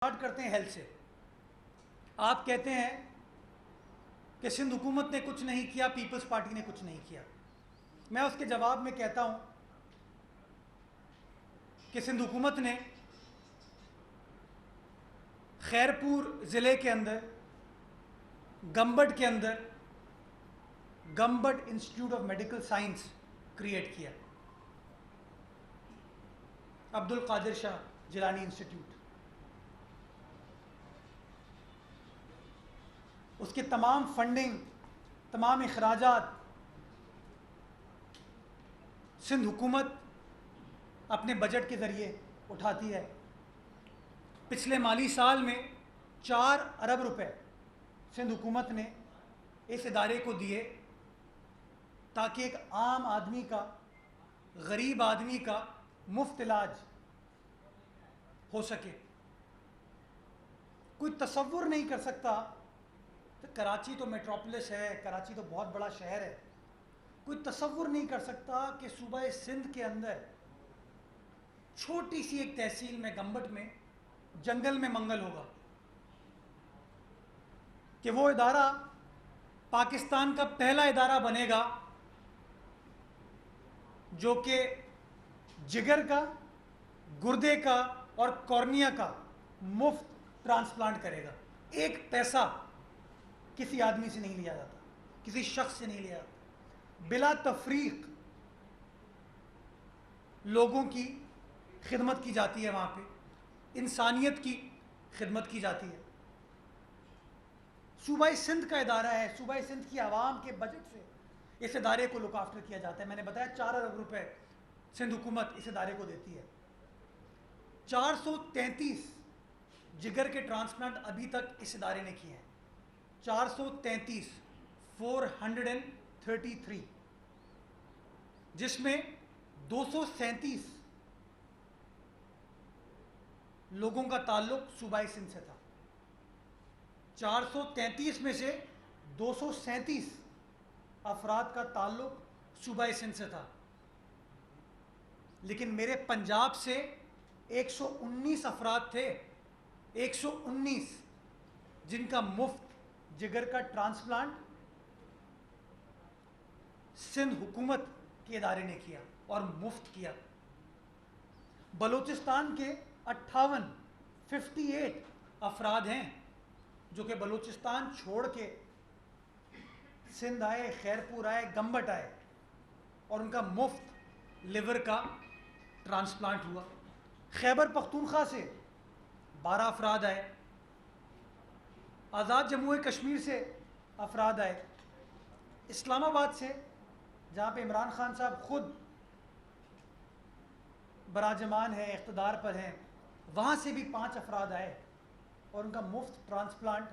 Start کرتے ہیں health سے. آپ کہتے ہیں کہ سندھ حکومت نے کچھ نہیں کیا, پیپلز پارٹی نے کچھ نہیں کیا. میں اس کے جواب میں کہتا ہوں کہ سندھ حکومت نے خیرپور ضلع کے اندر گمبٹ کے اندر Gambat institute of medical science create کیا, عبد القادر شاہ جیلانی انسٹیٹیوٹ. اس کے تمام فنڈنگ, تمام اخراجات سندھ حکومت اپنے بجٹ کے ذریعے اٹھاتی ہے. پچھلے مالی سال میں 4 ارب روپے سندھ حکومت نے اس ادارے کو دیے تاکہ ایک عام آدمی کا, غریب آدمی کا مفت علاج ہو سکے. کوئی تصور نہیں کر سکتا, کراچی تو میٹروپولس ہے, کراچی تو بہت بڑا شہر ہے, کوئی تصور نہیں کر سکتا کہ صوبہ سندھ کے اندر چھوٹی سی ایک تحصیل میں, گمبٹ میں, جنگل میں منگل ہوگا, کہ وہ ادارہ پاکستان کا پہلا ادارہ بنے گا جو کہ جگر کا, گردے کا اور کورنیا کا مفت ٹرانسپلانٹ کرے گا. ایک پیسہ کسی آدمی سے نہیں لیا جاتا, کسی شخص سے نہیں لیا جاتا, بلا تفریق لوگوں کی خدمت کی جاتی ہے, وہاں پہ انسانیت کی خدمت کی جاتی ہے. صوبہ سندھ کا ادارہ ہے, صوبہ سندھ کی عوام کے بجٹ سے اس ادارے کو لک آفٹر کیا جاتا ہے. میں نے بتایا 4 ارب روپے سندھ حکومت اس ادارے کو دیتی ہے. 433 جگر کے ٹرانسپلانٹ ابھی تک اس ادارے نے کیے ہیں. 433 433, جس میں 237 لوگوں کا تعلق صوبہ سندھ سے تھا. 433 میں سے 237 افراد کا تعلق صوبہ سندھ سے تھا. لیکن میرے پنجاب سے 119 افراد تھے, 119, جن کا مفت جگر کا ٹرانسپلانٹ سندھ حکومت کے ادارے نے کیا اور مفت کیا. بلوچستان کے 58 افراد ہیں جو کہ بلوچستان چھوڑ کے سندھ آئے, خیرپور آئے, گمبٹ آئے, اور ان کا مفت لیور کا ٹرانسپلانٹ ہوا. خیبر پختونخوا سے 12 افراد آئے, آزاد جموں کشمیر سے افراد آئے, اسلام آباد سے جہاں پہ عمران خان صاحب خود براجمان ہیں, اقتدار پر ہیں, وہاں سے بھی 5 افراد آئے اور ان کا مفت ٹرانسپلانٹ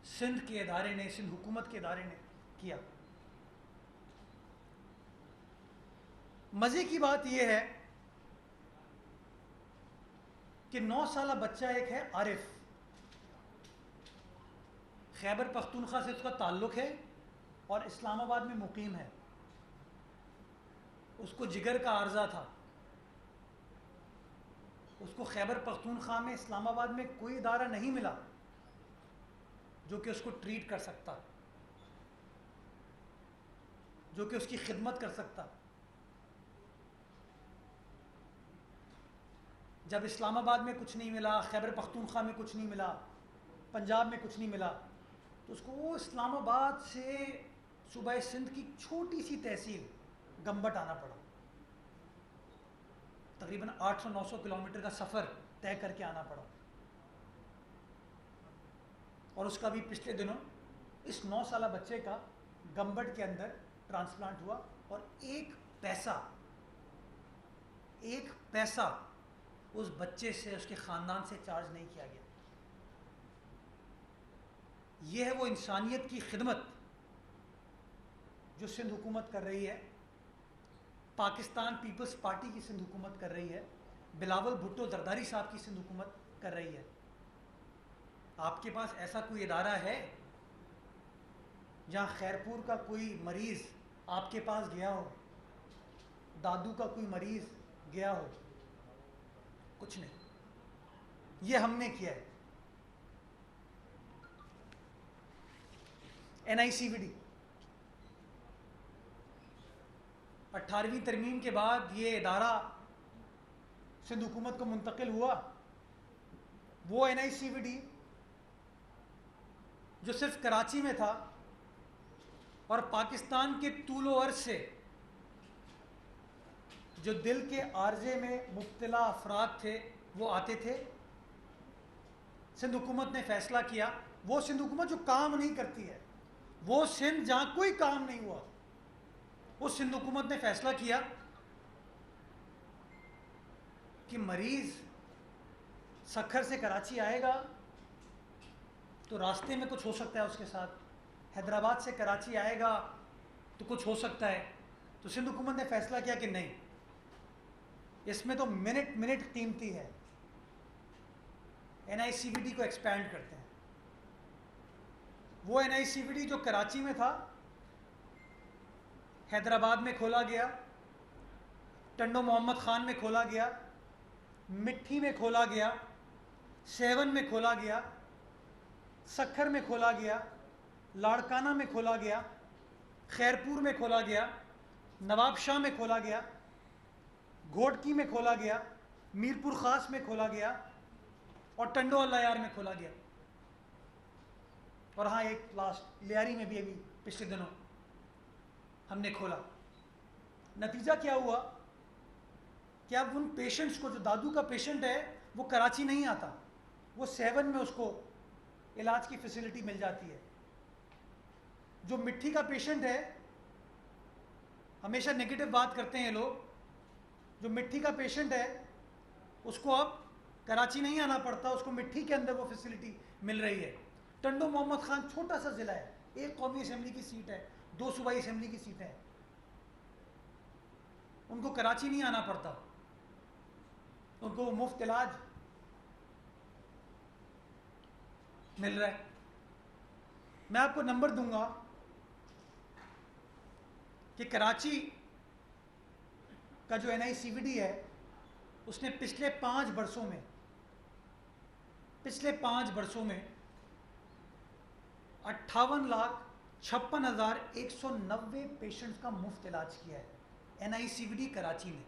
سندھ کے ادارے نے, سندھ حکومت کے ادارے نے کیا. مزے کی بات یہ ہے کہ 9 سالہ بچہ ایک ہے عارف, خیبر پختونخوا سے اس کا تعلق ہے اور اسلام آباد میں مقیم ہے. اس کو جگر کا عارضہ تھا, اس کو خیبر پختونخوا میں, اسلام آباد میں کوئی ادارہ نہیں ملا جو کہ اس کو ٹریٹ کر سکتا, جو کہ اس کی خدمت کر سکتا. جب اسلام آباد میں کچھ نہیں ملا, خیبر پختونخوا میں کچھ نہیں ملا, پنجاب میں کچھ نہیں ملا, تو اس کو وہ اسلام آباد سے صوبہ سندھ کی چھوٹی سی تحصیل گمبٹ آنا پڑا. تقریباً 800-900 کلومیٹر کا سفر طے کر کے آنا پڑا. اور اس کا بھی پچھلے دنوں اس 9 سالہ بچے کا گمبٹ کے اندر ٹرانسپلانٹ ہوا, اور ایک پیسہ اس بچے سے, اس کے خاندان سے چارج نہیں کیا گیا. یہ ہے وہ انسانیت کی خدمت جو سندھ حکومت کر رہی ہے, پاکستان پیپلز پارٹی کی سندھ حکومت کر رہی ہے, بلاول بھٹو زرداری صاحب کی سندھ حکومت کر رہی ہے. آپ کے پاس ایسا کوئی ادارہ ہے جہاں خیرپور کا کوئی مریض آپ کے پاس گیا ہو, دادو کا کوئی مریض گیا ہو؟ کچھ نہیں. یہ ہم نے کیا ہے. NICVD 18ویں ترمیم کے بعد یہ ادارہ سندھ حکومت کو منتقل ہوا. وہ NICVD جو صرف کراچی میں تھا اور پاکستان کے طول و عرض سے جو دل کے عارضے میں مبتلا افراد تھے وہ آتے تھے. سندھ حکومت نے فیصلہ کیا, وہ سندھ حکومت جو کام نہیں کرتی ہے, وہ سندھ جہاں کوئی کام نہیں ہوا, اس سندھ حکومت نے فیصلہ کیا کہ مریض سکھر سے کراچی آئے گا تو راستے میں کچھ ہو سکتا ہے اس کے ساتھ, حیدرآباد سے کراچی آئے گا تو کچھ ہو سکتا ہے. تو سندھ حکومت نے فیصلہ کیا کہ نہیں, اس میں تو منٹ قیمتی ہے, NICVD کو ایکسپینڈ کرتے ہیں. وہ NICVD جو کراچی میں تھا حیدرآباد میں کھولا گیا, ٹنڈو محمد خان میں کھولا گیا, مٹھی میں کھولا گیا, 7 میں کھولا گیا, سکھر میں کھولا گیا, لاڑکانہ میں کھولا گیا, خیرپور میں کھولا گیا, نواب شاہ میں کھولا گیا, گھوٹکی میں کھولا گیا, میرپور خاص میں کھولا گیا اور ٹنڈو اللہ یار میں کھولا گیا. اور ہاں ایک لاسٹ لیاری میں بھی ابھی پچھلے دنوں ہم نے کھولا. نتیجہ کیا ہوا کہ اب ان پیشنٹس کو, جو دادو کا پیشنٹ ہے وہ کراچی نہیں آتا, وہ 7 میں اس کو علاج کی فیسلٹی مل جاتی ہے. جو مٹھی کا پیشنٹ ہے, ہمیشہ نگیٹو بات کرتے ہیں لوگ, جو مٹھی کا پیشنٹ ہے اس کو اب کراچی نہیں آنا پڑتا, اس کو مٹھی کے اندر وہ فیسلٹی مل رہی ہے. ٹنڈو محمد خان چھوٹا سا ضلع ہے, 1 قومی اسمبلی کی سیٹ ہے, 2 صوبائی اسمبلی کی سیٹیں ہیں, ان کو کراچی نہیں آنا پڑتا, ان کو مفت علاج مل رہا ہے. میں آپ کو نمبر دوں گا کہ کراچی کا جو NICVD ہے اس نے پچھلے 5 برسوں میں 58,56,190 پیشنٹس کا مفت علاج کیا ہے. NICVD کراچی نے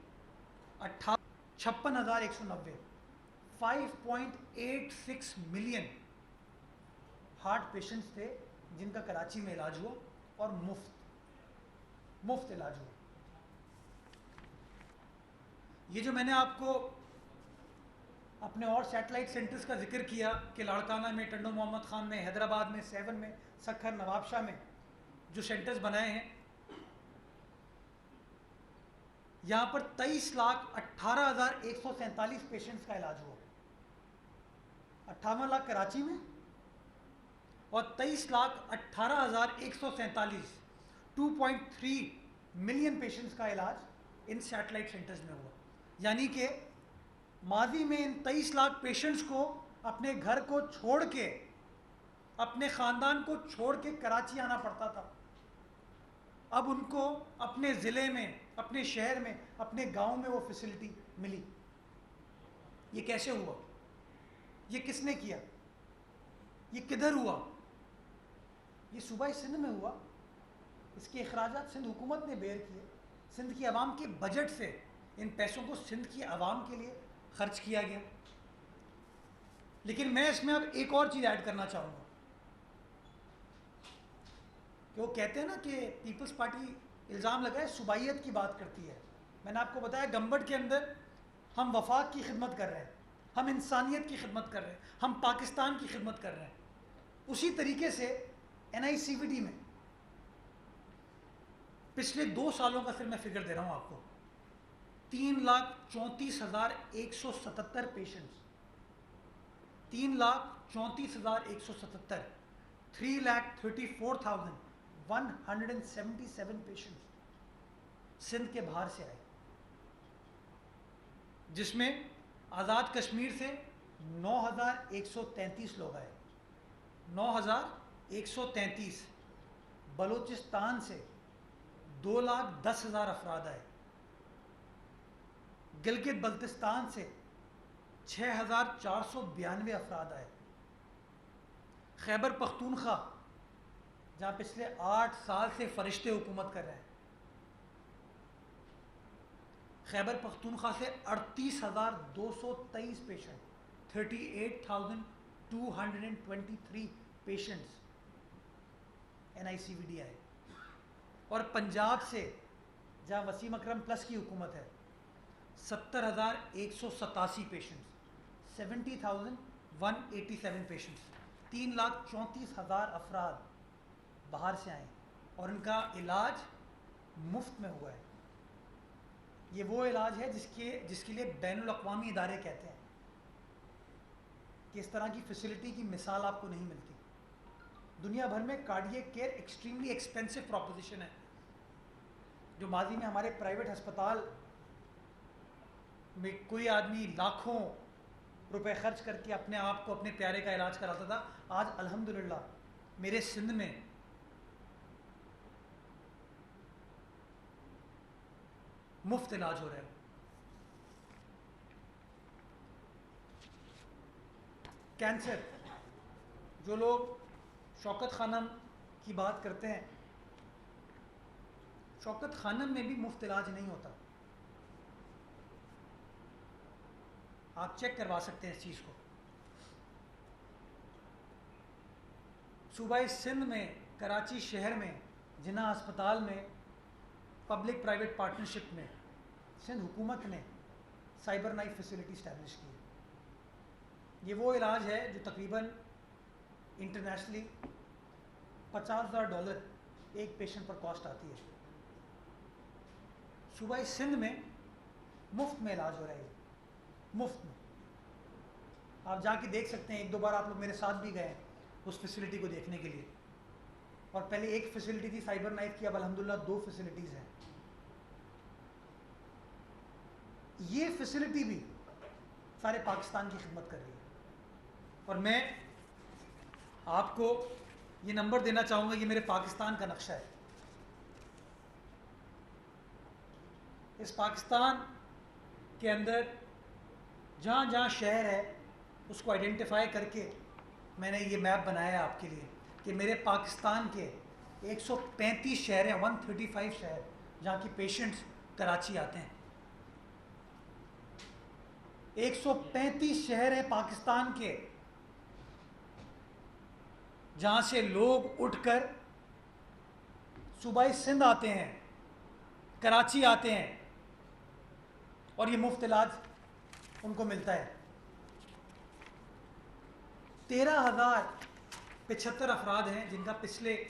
56,190 5.86 ملین ہارٹ پیشنٹس تھے جن کا کراچی میں علاج ہوا اور مفت علاج ہوا. یہ جو میں نے آپ کو اپنے اور سیٹلائٹ سینٹرز کا ذکر کیا کہ لاڑکانہ میں, ٹنڈو محمد خان میں, حیدرآباد میں, 7 میں, سکھر, نواب شاہ میں جو سینٹرز بنائے ہیں, یہاں پر 23,18,147 پیشنٹس کا علاج ہوا. 58 لاکھ کراچی میں اور 23,18,147 2.3 ملین پیشنٹس کا علاج ان سیٹلائٹ سینٹرز میں ہوا. یعنی کہ ماضی میں ان 23 لاکھ پیشنٹس کو اپنے گھر کو چھوڑ کے, اپنے خاندان کو چھوڑ کے کراچی آنا پڑتا تھا, اب ان کو اپنے ضلع میں, اپنے شہر میں, اپنے گاؤں میں وہ فیسلٹی ملی. یہ کیسے ہوا؟ یہ کس نے کیا؟ یہ کدھر ہوا؟ یہ صوبہ سندھ میں ہوا. اس کے اخراجات سندھ حکومت نے بیئر کیے, سندھ کی عوام کے بجٹ سے ان پیسوں کو سندھ کی عوام کے لیے خرچ کیا گیا. لیکن میں اس میں اب ایک اور چیز ایڈ کرنا چاہوں گا کہ وہ کہتے ہیں نا کہ پیپلز پارٹی الزام لگائے صوبائیت کی بات کرتی ہے. میں نے آپ کو بتایا گمبٹ کے اندر ہم وفاق کی خدمت کر رہے ہیں, ہم انسانیت کی خدمت کر رہے ہیں, ہم پاکستان کی خدمت کر رہے ہیں. اسی طریقے سے NICVD میں پچھلے 2 سالوں کا صرف میں فگر دے رہا ہوں آپ کو, 3,34,177 پیشنٹس, 3,34,177, 3,34,177 پیشنٹس سندھ کے باہر سے آئے, جس میں آزاد کشمیر سے 9,133 لوگ آئے, 9,133. بلوچستان سے 2,10,000 افراد آئے, گلگت بلتستان سے 6,492 افراد آئے. خیبر پختونخوا جہاں پچھلے 8 سال سے فرشتے حکومت کر رہے ہیں، خیبر پختونخوا سے 38,223 پیشنٹ، 38,223 پیشنٹس NICVD آئے. اور پنجاب سے جہاں وسیم اکرم پلس کی حکومت ہے 70,187 پیشنٹس، 70,187 پیشنٹس، 3,34,000 افراد باہر سے آئے اور ان کا علاج مفت میں ہوا ہے. یہ وہ علاج ہے جس کے لیے بین الاقوامی ادارے کہتے ہیں کہ اس طرح کی فیسلٹی کی مثال آپ کو نہیں ملتی. دنیا بھر میں cardiac care extremely expensive proposition ہے. جو ماضی میں ہمارے پرائیویٹ ہسپتال میں کوئی آدمی لاکھوں روپے خرچ کر کے اپنے آپ کو اپنے پیارے کا علاج کراتا تھا، آج الحمدللہ میرے سندھ میں مفت علاج ہو رہا ہے. کینسر، جو لوگ شوکت خانم کی بات کرتے ہیں، شوکت خانم میں بھی مفت علاج نہیں ہوتا. آپ چیک کروا سکتے ہیں اس چیز کو. صوبہ سندھ میں کراچی شہر میں جناح ہسپتال میں پبلک پرائیویٹ پارٹنرشپ میں سندھ حکومت نے سائبر نائف فیسلٹی اسٹیبلش کی. یہ وہ علاج ہے جو تقریباً انٹرنیشنلی $50,000 ایک پیشنٹ پر کاسٹ آتی ہے. صوبہ سندھ میں مفت میں علاج ہو رہا ہے، مفت میں. آپ جا کے دیکھ سکتے ہیں. 1-2 بار آپ لوگ میرے ساتھ بھی گئے اس فیسلٹی کو دیکھنے کے لیے. اور پہلے ایک فیسلٹی تھی سائبر نائف کی، اب الحمدللہ 2 فیسلٹیز ہیں. یہ فیسلٹی بھی سارے پاکستان کی خدمت کر رہی ہے. اور میں آپ کو یہ نمبر دینا چاہوں گا، یہ میرے پاکستان کا نقشہ ہے. اس پاکستان کے اندر جہاں جہاں شہر ہے اس کو آئیڈینٹیفائی کر کے میں نے یہ میپ بنایا ہے آپ کے لیے کہ میرے پاکستان کے 135 شہر ہیں، 135 شہر جہاں کی پیشنٹس کراچی آتے ہیں. 135 شہر ہیں پاکستان کے جہاں سے لوگ اٹھ کر صوبہ سندھ آتے ہیں، کراچی آتے ہیں اور یہ مفت علاج ان کو ملتا ہے. 13,075 افراد ہیں جن کا پچھلے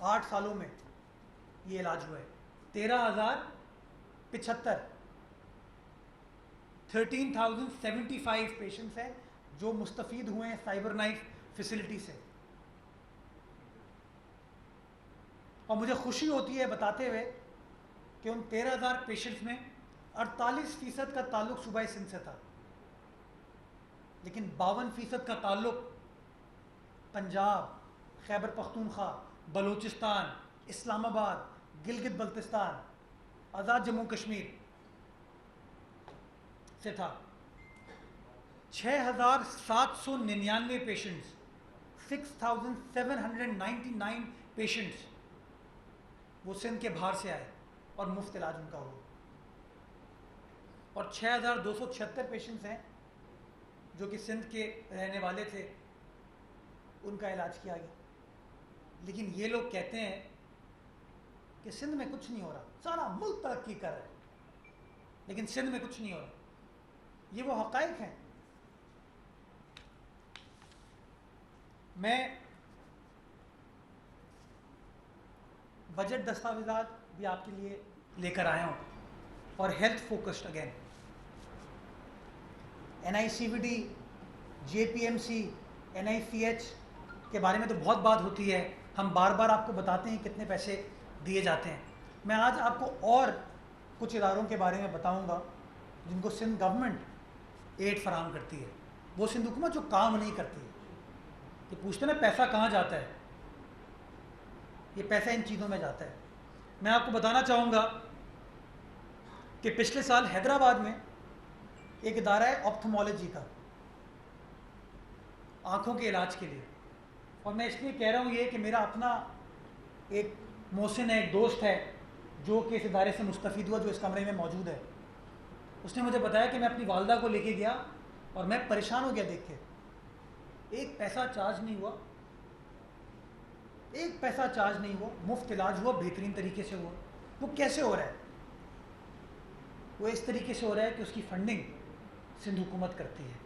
8 سالوں میں یہ علاج ہوا ہے. 13,075، 13,075 پیشنٹس ہیں جو مستفید ہوئے ہیں سائبر نائف فیسلٹی سے. اور مجھے خوشی ہوتی ہے بتاتے ہوئے کہ ان 13,000 پیشنٹس میں 48% کا تعلق صوبہ سندھ سے تھا، لیکن 52% کا تعلق پنجاب، خیبر پختونخوا، بلوچستان، اسلام آباد، گلگت بلتستان، آزاد جموں کشمیر سے تھا. 6,799 پیشنٹس، 6,799 پیشنٹس وہ سندھ کے باہر سے آئے اور مفت علاج ان کا ہوا. اور 6,276 پیشنٹس ہیں جو کہ سندھ کے رہنے والے تھے، ان کا علاج کیا گیا. لیکن یہ لوگ کہتے ہیں کہ سندھ میں کچھ نہیں ہو رہا، سارا ملک ترقی کر رہا ہے لیکن سندھ میں کچھ نہیں ہو رہا. یہ وہ حقائق ہیں. میں بجٹ دستاویزات بھی آپ کے لیے لے کر آیا ہوں اور health focused again. NICVD، JPMC، NICH کے بارے میں تو بہت بات ہوتی ہے، ہم بار بار آپ کو بتاتے ہیں کتنے پیسے دیے جاتے ہیں. میں آج آپ کو اور کچھ اداروں کے بارے میں بتاؤں گا جن کو سندھ گورنمنٹ ایڈ فراہم کرتی ہے. وہ سندھ حکومت جو کام نہیں کرتی ہے، کہ پوچھتے ہیں نا پیسہ کہاں جاتا ہے، یہ پیسہ ان چیزوں میں جاتا ہے. میں آپ کو بتانا چاہوں گا کہ پچھلے سال حیدرآباد میں ایک ادارہ ہے آپتھمولوجی کا، آنکھوں کے علاج کے لیے. اور میں اس لیے کہہ رہا ہوں یہ کہ میرا اپنا ایک محسن ہے، ایک دوست ہے جو کہ اس ادارے سے مستفید ہوا، جو اس کمرے میں موجود ہے. اس نے مجھے بتایا کہ میں اپنی والدہ کو لے کے گیا اور میں پریشان ہو گیا دیکھ کے. ایک پیسہ چارج نہیں ہوا، ایک پیسہ چارج نہیں ہوا، مفت علاج ہوا، بہترین طریقے سے ہوا. وہ کیسے ہو رہا ہے؟ وہ اس طریقے سے ہو رہا ہے کہ اس کی فنڈنگ سندھ حکومت کرتی ہے.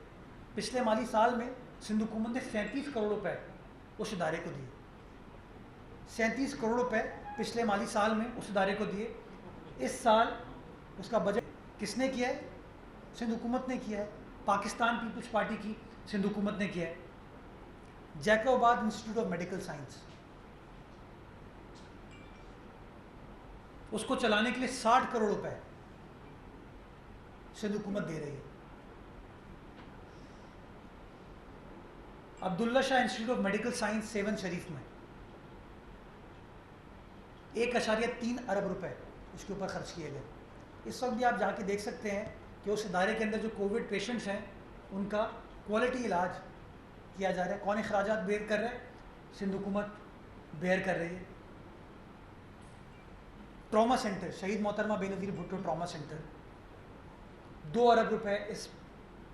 پچھلے مالی سال میں سندھ حکومت نے 37 کروڑ روپے اس ادارے کو دیے. 37 کروڑ روپے پچھلے مالی سال میں اس ادارے کو دیے. اس سال اس کا بجٹ کس نے کیا ہے؟ سندھ حکومت نے کیا ہے. پاکستان پیپلز پارٹی کی سندھ حکومت نے کیا ہے. جیکوباد انسٹیٹیوٹ آف میڈیکل سائنس، اس کو چلانے کے لیے 60 کروڑ روپے سندھ حکومت دے رہی ہے. Abdullah Shah institute of medical science Sehwan Sharif میں 1.3 ارب روپے اس کے اوپر خرچ کیے گئے. اس وقت بھی آپ جا کے دیکھ سکتے ہیں کہ اس ادارے کے اندر جو کووڈ پیشنٹس ہیں ان کا کوالٹی علاج کیا جا رہا ہے. کون اخراجات بیئر کر رہا ہے؟ سندھ حکومت بیئر کر رہی ہے. ٹراما سینٹر، شہید محترمہ بے نظیر بھٹو ٹراما سینٹر، 2 ارب روپے اس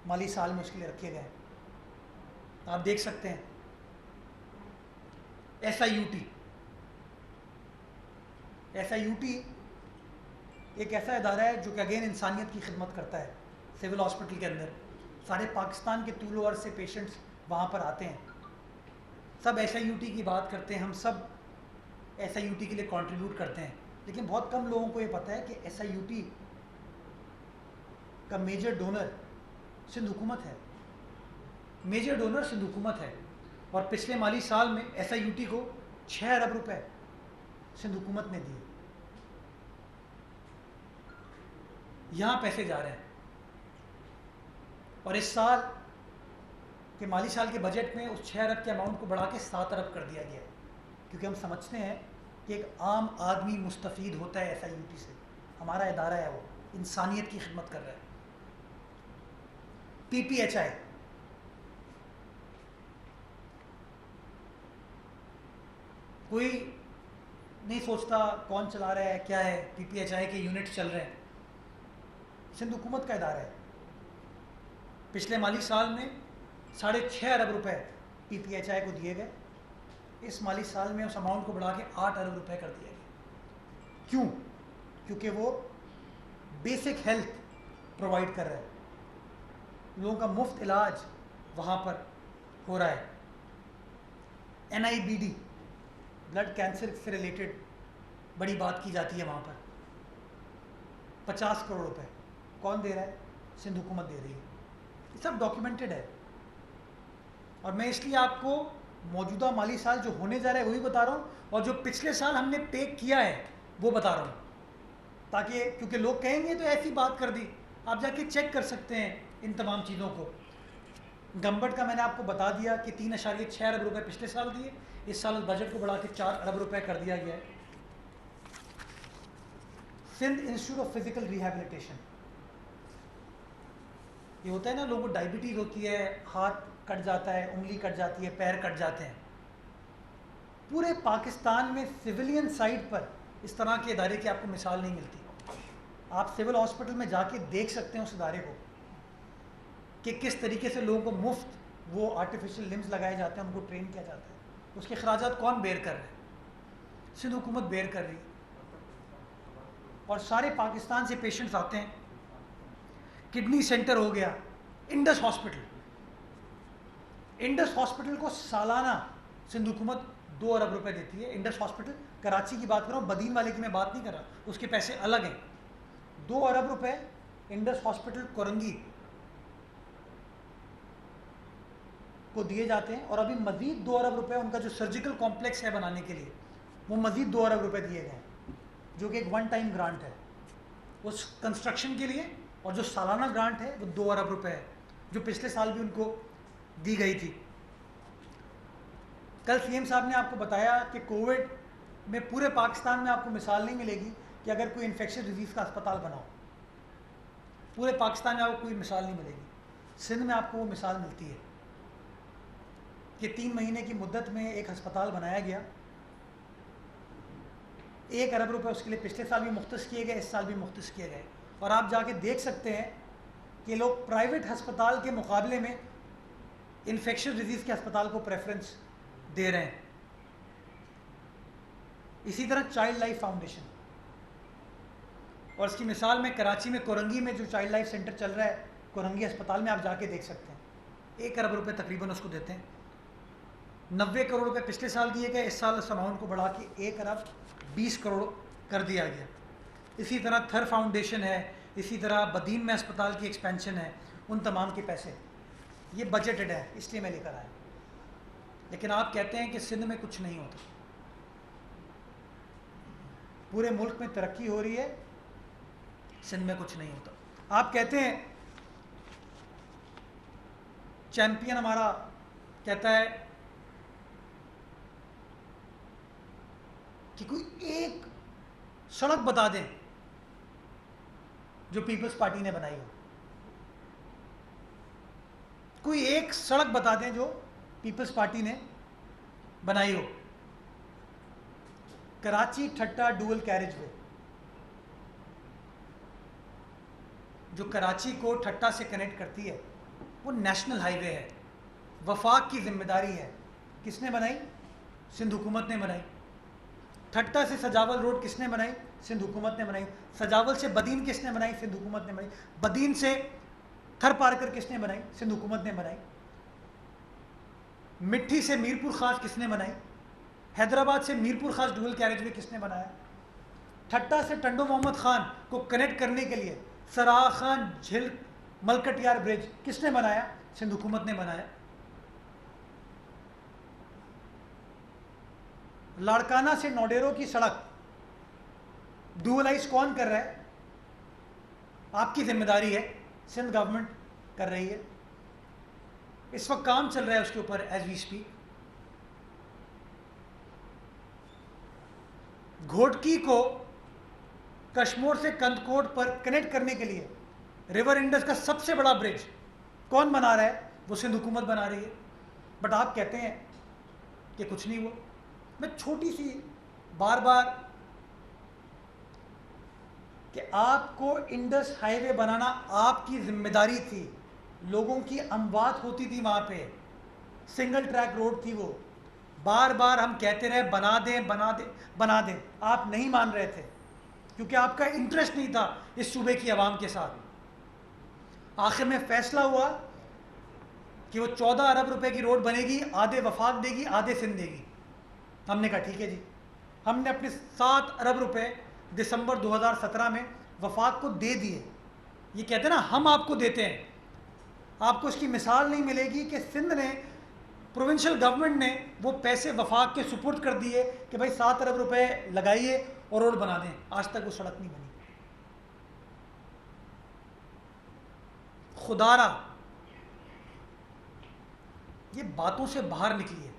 مالی سال میں اس کے لیے رکھے گئے ہیں. آپ دیکھ سکتے ہیں. ایس آئی یو ٹی ایک ایسا ادارہ ہے جو کہ اگین انسانیت کی خدمت کرتا ہے. سول ہاسپٹل کے اندر سارے پاکستان کے طول و عرض سے پیشنٹس وہاں پر آتے ہیں. سب ایس آئی یو ٹی کی بات کرتے ہیں، ہم سب ایس آئی یو ٹی کے لیے کنٹریبیوٹ کرتے ہیں، لیکن بہت کم لوگوں کو یہ پتہ ہے کہ ایس آئی یو ٹی کا میجر ڈونر سندھ حکومت ہے. میجر ڈونر سندھ حکومت ہے. اور پچھلے مالی سال میں ایس آئی یو ٹی کو 6 ارب روپے سندھ حکومت نے دیے. یہاں پیسے جا رہے ہیں. اور اس سال کے مالی سال کے بجٹ میں اس 6 ارب کے اماؤنٹ کو بڑھا کے 7 ارب کر دیا گیا ہے، کیونکہ ہم سمجھتے ہیں کہ ایک عام آدمی مستفید ہوتا ہے ایس آئی یو ٹی سے. ہمارا ادارہ ہے، وہ انسانیت کی خدمت کر رہا ہے. پی پی ایچ آئی، کوئی نہیں سوچتا کون چلا رہا ہے کیا ہے. پی پی ایچ آئی کے یونٹ چل رہے ہیں، سندھ حکومت کا ادارہ ہے. پچھلے مالی سال میں 6.5 ارب روپے پی پی ایچ آئی کو دیے گئے. اس مالی سال میں اس اماؤنٹ کو بڑھا کے 8 ارب روپے کر دیا گیا. کیوں؟ کیونکہ وہ بیسک ہیلتھ پرووائڈ کر رہا ہے. لوگوں کا مفت علاج وہاں پر ہو رہا ہے. این آئی بی ڈی، بلڈ کینسر سے ریلیٹڈ بڑی بات کی جاتی ہے وہاں پر. 50 کروڑ روپے کون دے رہا ہے؟ سندھ حکومت دے رہی ہے. یہ سب ڈاکیومنٹڈ ہے. اور میں اس لیے آپ کو موجودہ مالی سال جو ہونے جا رہا ہے وہی بتا رہا ہوں، اور جو پچھلے سال ہم نے پے کیا ہے وہ بتا رہا ہوں، تاکہ کیونکہ لوگ کہیں گے تو ایسی بات کر دی. آپ جا کے چیک کر سکتے ہیں ان تمام چیزوں کو. گمبٹ کا میں نے آپ کو بتا دیا کہ 3.6 ارب روپے پچھلے سال دیے. اس سال بجٹ کو بڑھا کے 4 ارب روپے کر دیا گیا ہے. Sindh institute of physical rehabilitation, یہ ہوتا ہے نا لوگوں کو ڈائبٹیز ہوتی ہے، ہاتھ کٹ جاتا ہے، انگلی کٹ جاتی ہے، پیر کٹ جاتے ہیں. پورے پاکستان میں سویلین سائٹ پر اس طرح کے ادارے کی آپ کو مثال نہیں ملتی. آپ سول ہاسپٹل میں جا کے دیکھ سکتے ہیں اس ادارے کو کہ کس طریقے سے لوگوں کو مفت وہ آرٹیفیشل لمز لگائے جاتے ہیں، ان کو ٹرین کیا جاتا ہے. اس کے اخراجات کون بیئر کر رہے ہیں؟ سندھ حکومت بیئر کر رہی ہے. اور سارے پاکستان سے پیشنٹس آتے ہیں. کڈنی سینٹر ہو گیا، انڈس ہاسپٹل کو سالانہ سندھ حکومت 2 ارب روپے دیتی ہے. انڈس ہاسپٹل کراچی کی بات کر رہا ہوں، بدین والے کی میں بات نہیں کر رہا، اس کے پیسے الگ ہیں. 2 ارب روپے انڈس ہاسپٹل کورنگی کو دیے جاتے ہیں. اور ابھی مزید 2 ارب روپے ان کا جو سرجیکل کمپلیکس ہے بنانے کے لیے، وہ مزید 2 ارب روپے دیے گئے ہیں، جو کہ ایک ون ٹائم گرانٹ ہے اس کنسٹرکشن کے لیے. اور جو سالانہ گرانٹ ہے وہ 2 ارب روپے ہے، جو پچھلے سال بھی ان کو دی گئی تھی. کل سی ایم صاحب نے آپ کو بتایا کہ کووڈ میں پورے پاکستان میں آپ کو مثال نہیں ملے گی کہ اگر کوئی انفیکشن ڈیزیز کا اسپتال بناؤ. پورے پاکستان میں آپ کو کوئی مثال نہیں ملے گی، سندھ میں آپ کو وہ مثال ملتی ہے کہ 3 مہینے کی مدت میں ایک ہسپتال بنایا گیا، 1 ارب روپے اس کے لیے پچھلے سال بھی مختص کیے گئے، اس سال بھی مختص کیے گئے، اور آپ جا کے دیکھ سکتے ہیں کہ لوگ پرائیویٹ ہسپتال کے مقابلے میں انفیکشن ڈیزیز کے ہسپتال کو پریفرنس دے رہے ہیں۔ اسی طرح چائلڈ لائف فاؤنڈیشن، اور اس کی مثال میں کراچی میں کورنگی میں جو چائلڈ لائف سینٹر چل رہا ہے، کورنگی ہسپتال میں آپ جا کے دیکھ سکتے ہیں، 1 ارب روپے تقریباً اس کو دیتے ہیں، 90 کروڑ روپے پچھلے سال دیے گئے، اس سال اس اماؤنٹ کو بڑھا کے 1 ارب 20 کروڑ کر دیا گیا۔ اسی طرح تھر فاؤنڈیشن ہے، اسی طرح بدین میں اسپتال کی ایکسپینشن ہے، ان تمام کے پیسے یہ بجٹڈ ہے، اس لیے میں لے کر آیا۔ لیکن آپ کہتے ہیں کہ سندھ میں کچھ نہیں ہوتا، پورے ملک میں ترقی ہو رہی ہے، سندھ میں کچھ نہیں ہوتا۔ آپ کہتے ہیں چیمپئن ہمارا کہتا ہے کہ کوئی ایک سڑک بتا دیں جو پیپلز پارٹی نے بنائی ہو، کوئی ایک سڑک بتا دیں جو پیپلز پارٹی نے بنائی ہو۔ کراچی ٹھٹا ڈوئل کیریج وے، جو کراچی کو ٹھٹا سے کنیکٹ کرتی ہے، وہ نیشنل ہائی وے ہے، وفاق کی ذمہ داری ہے۔ کس نے بنائی؟ سندھ حکومت نے بنائی۔ ٹھٹا سے سجاول روڈ کس نے بنائی؟ سندھ حکومت نے بنائی۔ سجاول سے بدین کس نے بنائی؟ سندھ حکومت نے بنائی۔ بدین سے تھر پارکر کس نے بنائی؟ سندھ حکومت نے بنائی۔ مٹھی سے میرپور خاص کس نے بنائی؟ حیدرآباد سے میرپور خاص ڈوئل کیریج وے کس نے بنایا؟ ٹھٹا سے ٹنڈو محمد خان کو کنیکٹ کرنے کے لیے سراغ خان جھیل ملکٹ یار برج کس نے بنایا؟ سندھ حکومت نے بنایا۔ لاڑکانہ سے نوڈیرو کی سڑک ڈوئلائز کون کر رہا ہے؟ آپ کی ذمہ داری ہے، سندھ گورنمنٹ کر رہی ہے، اس وقت کام چل رہا ہے اس کے اوپر ایز وی اسپیک۔ گھوٹکی کو کشمور سے کندکوٹ پر کنیکٹ کرنے کے لیے ریور انڈس کا سب سے بڑا برج کون بنا رہا ہے؟ وہ سندھ حکومت بنا رہی ہے، بٹ آپ کہتے ہیں کہ کچھ نہیں ہوا۔ میں چھوٹی سی بار بار کہ آپ کو انڈس ہائی وے بنانا آپ کی ذمہ داری تھی، لوگوں کی اموات ہوتی تھی وہاں پہ، سنگل ٹریک روڈ تھی وہ، بار بار ہم کہتے رہے بنا دیں بنا دیں بنا دیں، آپ نہیں مان رہے تھے کیونکہ آپ کا انٹرسٹ نہیں تھا اس صوبے کی عوام کے ساتھ۔ آخر میں فیصلہ ہوا کہ وہ 14 ارب روپے کی روڈ بنے گی، آدھے وفاق دے گی، آدھے سندھ دے گی۔ ہم نے کہا ٹھیک ہے جی، ہم نے اپنے 7 ارب روپے دسمبر 2017 میں وفاق کو دے دیے۔ یہ کہتے ہیں نا ہم آپ کو دیتے ہیں، آپ کو اس کی مثال نہیں ملے گی کہ سندھ نے پروونشل گورنمنٹ نے وہ پیسے وفاق کے سپرد کر دیے کہ بھائی 7 ارب روپے لگائیے اور روڈ بنا دیں، آج تک وہ سڑک نہیں بنی۔ خدا را یہ باتوں سے باہر نکلی ہے،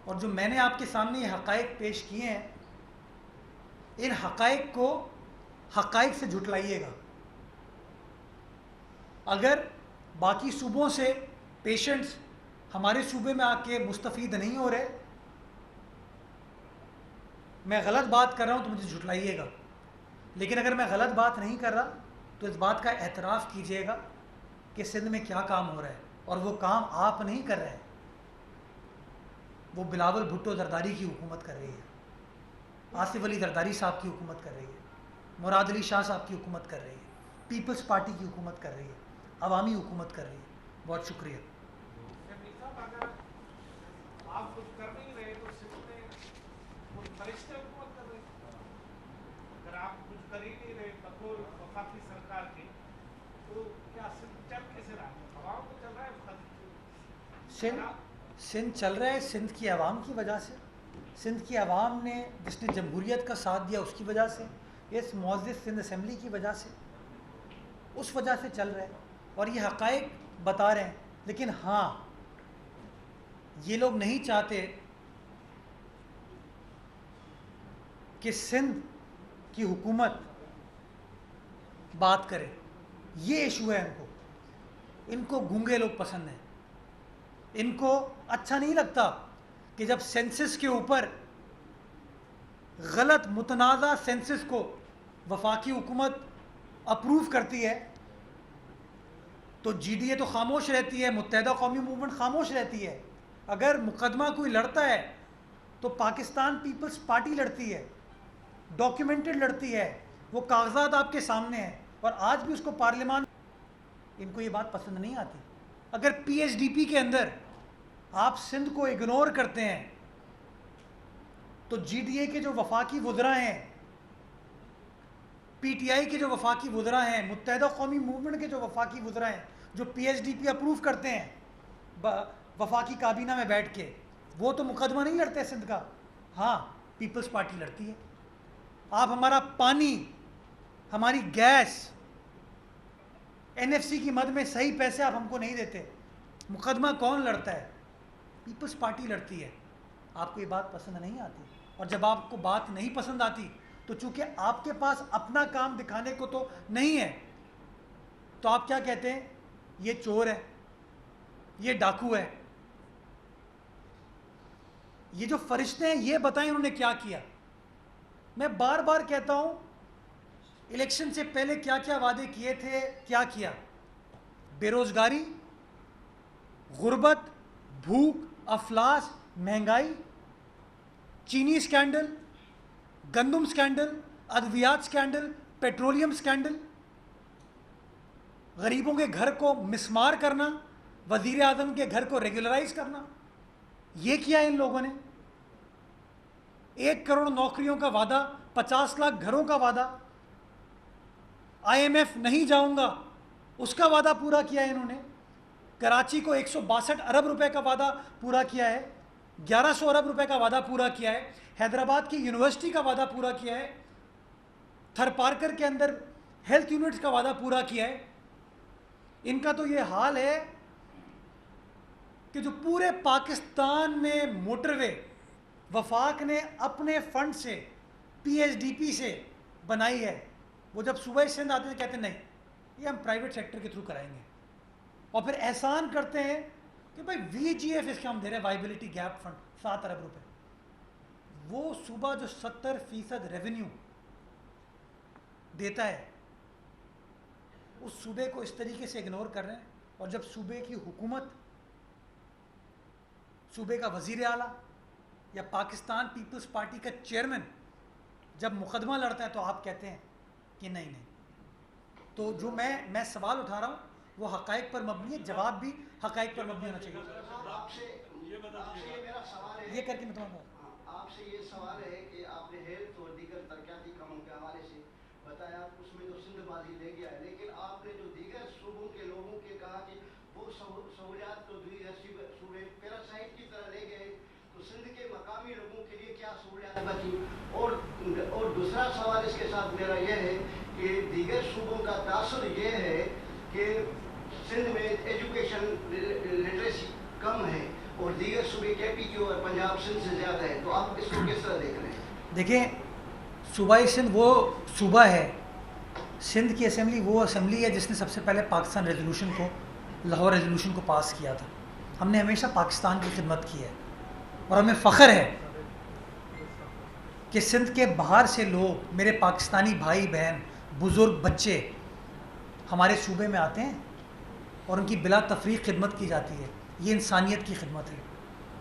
اور جو میں نے آپ کے سامنے یہ حقائق پیش کیے ہیں، ان حقائق کو حقائق سے جھٹلائیے گا۔ اگر باقی صوبوں سے پیشنٹس ہمارے صوبے میں آ کے مستفید نہیں ہو رہے، میں غلط بات کر رہا ہوں تو مجھے جھٹلائیے گا، لیکن اگر میں غلط بات نہیں کر رہا تو اس بات کا اعتراف کیجیے گا کہ سندھ میں کیا کام ہو رہا ہے، اور وہ کام آپ نہیں کر رہے، وہ بلاول بھٹو زرداری کی حکومت کر رہی ہے، آصف علی زرداری صاحب کی حکومت کر رہی ہے، مراد علی شاہ صاحب کی حکومت کر رہی ہے، پیپلز پارٹی کی حکومت کر رہی ہے، عوامی حکومت کر رہی ہے۔ بہت شکریہ۔ آپ کچھ کر نہیں رہے تو سندھ میں فرشتے حکومت کر رہے، اگر آپ کچھ کر ہی نہیں رہے بطور وفاقی سرکار کے تو کیا سندھ چل کیسے رہا ہے؟ عوام کو چل رہا ہے، سندھ چل رہا ہے سندھ کی عوام کی وجہ سے، سندھ کی عوام نے جس نے جمہوریت کا ساتھ دیا اس کی وجہ سے، اس معزز سندھ اسمبلی کی وجہ سے، اس وجہ سے چل رہا ہے، اور یہ حقائق بتا رہے ہیں۔ لیکن ہاں یہ لوگ نہیں چاہتے کہ سندھ کی حکومت بات کرے. یہ ایشو ہے ان کو گونگے لوگ پسند ہیں. ان کو اچھا نہیں لگتا کہ جب سینسس کے اوپر غلط متنازع سینسس کو وفاقی حکومت اپروو کرتی ہے تو جی ڈی اے تو خاموش رہتی ہے, متحدہ قومی موومنٹ خاموش رہتی ہے. اگر مقدمہ کوئی لڑتا ہے تو پاکستان پیپلز پارٹی لڑتی ہے, ڈاکیومنٹڈ لڑتی ہے, وہ کاغذات آپ کے سامنے ہیں, اور آج بھی اس کو پارلیمان. ان کو یہ بات پسند نہیں آتی. اگر پی ایچ ڈی پی کے اندر آپ سندھ کو اگنور کرتے ہیں تو جی ڈی اے کے جو وفاقی وزراء ہیں, پی ٹی آئی کے جو وفاقی وزراء ہیں, متحدہ قومی موومنٹ کے جو وفاقی وزراء ہیں, جو P H D P approve کرتے ہیں وفاقی کابینہ میں بیٹھ کے, وہ تو مقدمہ نہیں لڑتے سندھ کا. ہاں, پیپلز پارٹی لڑتی ہے. آپ ہمارا پانی, ہماری گیس, این ایف سی کی مد میں صحیح پیسے آپ ہم کو نہیں دیتے. مقدمہ کون لڑتا ہے؟ پیپلز پارٹی لڑتی ہے. آپ کو یہ بات پسند نہیں آتی, اور جب آپ کو بات نہیں پسند آتی تو چونکہ آپ کے پاس اپنا کام دکھانے کو تو نہیں ہے, تو آپ کیا کہتے ہیں؟ یہ چور ہے, یہ ڈاکو ہے. یہ جو فرشتے ہیں یہ بتائیں انہوں نے کیا کیا. میں بار بار کہتا ہوں, الیکشن سے پہلے کیا کیا وعدے کیے تھے, کیا کیا؟ بے روزگاری, غربت, بھوک, افلاس, مہنگائی, چینی اسکینڈل, گندم اسکینڈل, ادویات اسکینڈل, پیٹرولیم اسکینڈل, غریبوں کے گھر کو مسمار کرنا, وزیر اعظم کے گھر کو ریگولرائز کرنا. یہ کیا ان لوگوں نے. 1 کروڑ نوکریوں کا وعدہ, 50 لاکھ گھروں کا وعدہ, آئی ایم ایف نہیں جاؤں گا اس کا وعدہ پورا کیا ہے انہوں نے. کراچی کو 162 ارب روپے کا وعدہ پورا کیا ہے, 1100 ارب روپے کا وعدہ پورا کیا ہے. حیدرآباد کی یونیورسٹی کا وعدہ پورا کیا ہے. تھر پارکر کے اندر ہیلتھ یونٹس کا وعدہ پورا کیا ہے. ان کا تو یہ حال ہے کہ جو پورے پاکستان میں موٹر وے وفاق نے اپنے فنڈ سے, پی ایچ ڈی پی سے بنائی ہے, وہ جب صوبہ سندھ آتے ہیں کہتے ہیں نہیں, یہ ہم پرائیویٹ سیکٹر کے تھرو کرائیں گے, اور پھر احسان کرتے ہیں کہ بھائی وی جی ایف اس کا ہم دے رہے ہیں, وائبلٹی گیپ فنڈ 7 ارب روپے. وہ صوبہ جو 70% ریونیو دیتا ہے اس صوبے کو اس طریقے سے اگنور کر رہے ہیں. اور جب صوبے کی حکومت, صوبے کا وزیر اعلیٰ یا پاکستان پیپلز پارٹی کا چیئرمین جب مقدمہ لڑتا ہے تو آپ کہتے ہیں کہ نہیں. تو جو میں سوال اٹھا رہا ہوں وہ حقائق پر مبنی ہے, جواب بھی حقائق پر مبنی ہونا چاہیے. یہ کر کے میں تمہارا آپ سے یہ سوال ہے کہ آپ نے ہیلتھ اور دیگر ترقیاتی کاموں کے حوالے سے بتایا, اس میں تو سندھ بازی لے گیا ہے, لیکن آپ نے جو دیگر صوبوں کے لوگوں کے کہا کہ وہ سہولیات تو دیگر صوبے پیراسائٹ کی طرح لے گئے, تو سندھ کے مقامی لوگوں کے لیے کیا سہولیات بچی؟ اور دوسرا سوال اس کے ساتھ میرا یہ ہے کہ دیگر صوبوں کا تاثر یہ ہے کہ سندھ میں ایجوکیشن لٹریسی کم ہے اور دیگر صوبے کے پی کیو اور پنجاب سندھ سے زیادہ ہے, تو آپ اس کو کس طرح دیکھ رہے ہیں؟ دیکھیں, صوبائی سندھ وہ صوبہ ہے, سندھ کی اسمبلی وہ اسمبلی ہے جس نے سب سے پہلے پاکستان ریزولوشن کو, لاہور ریزولوشن کو پاس کیا تھا. ہم نے ہمیشہ پاکستان کی خدمت کی ہے, اور ہمیں فخر ہے کہ سندھ کے باہر سے لوگ, میرے پاکستانی بھائی بہن, بزرگ, بچے ہمارے صوبے میں آتے ہیں اور ان کی بلا تفریق خدمت کی جاتی ہے. یہ انسانیت کی خدمت ہے,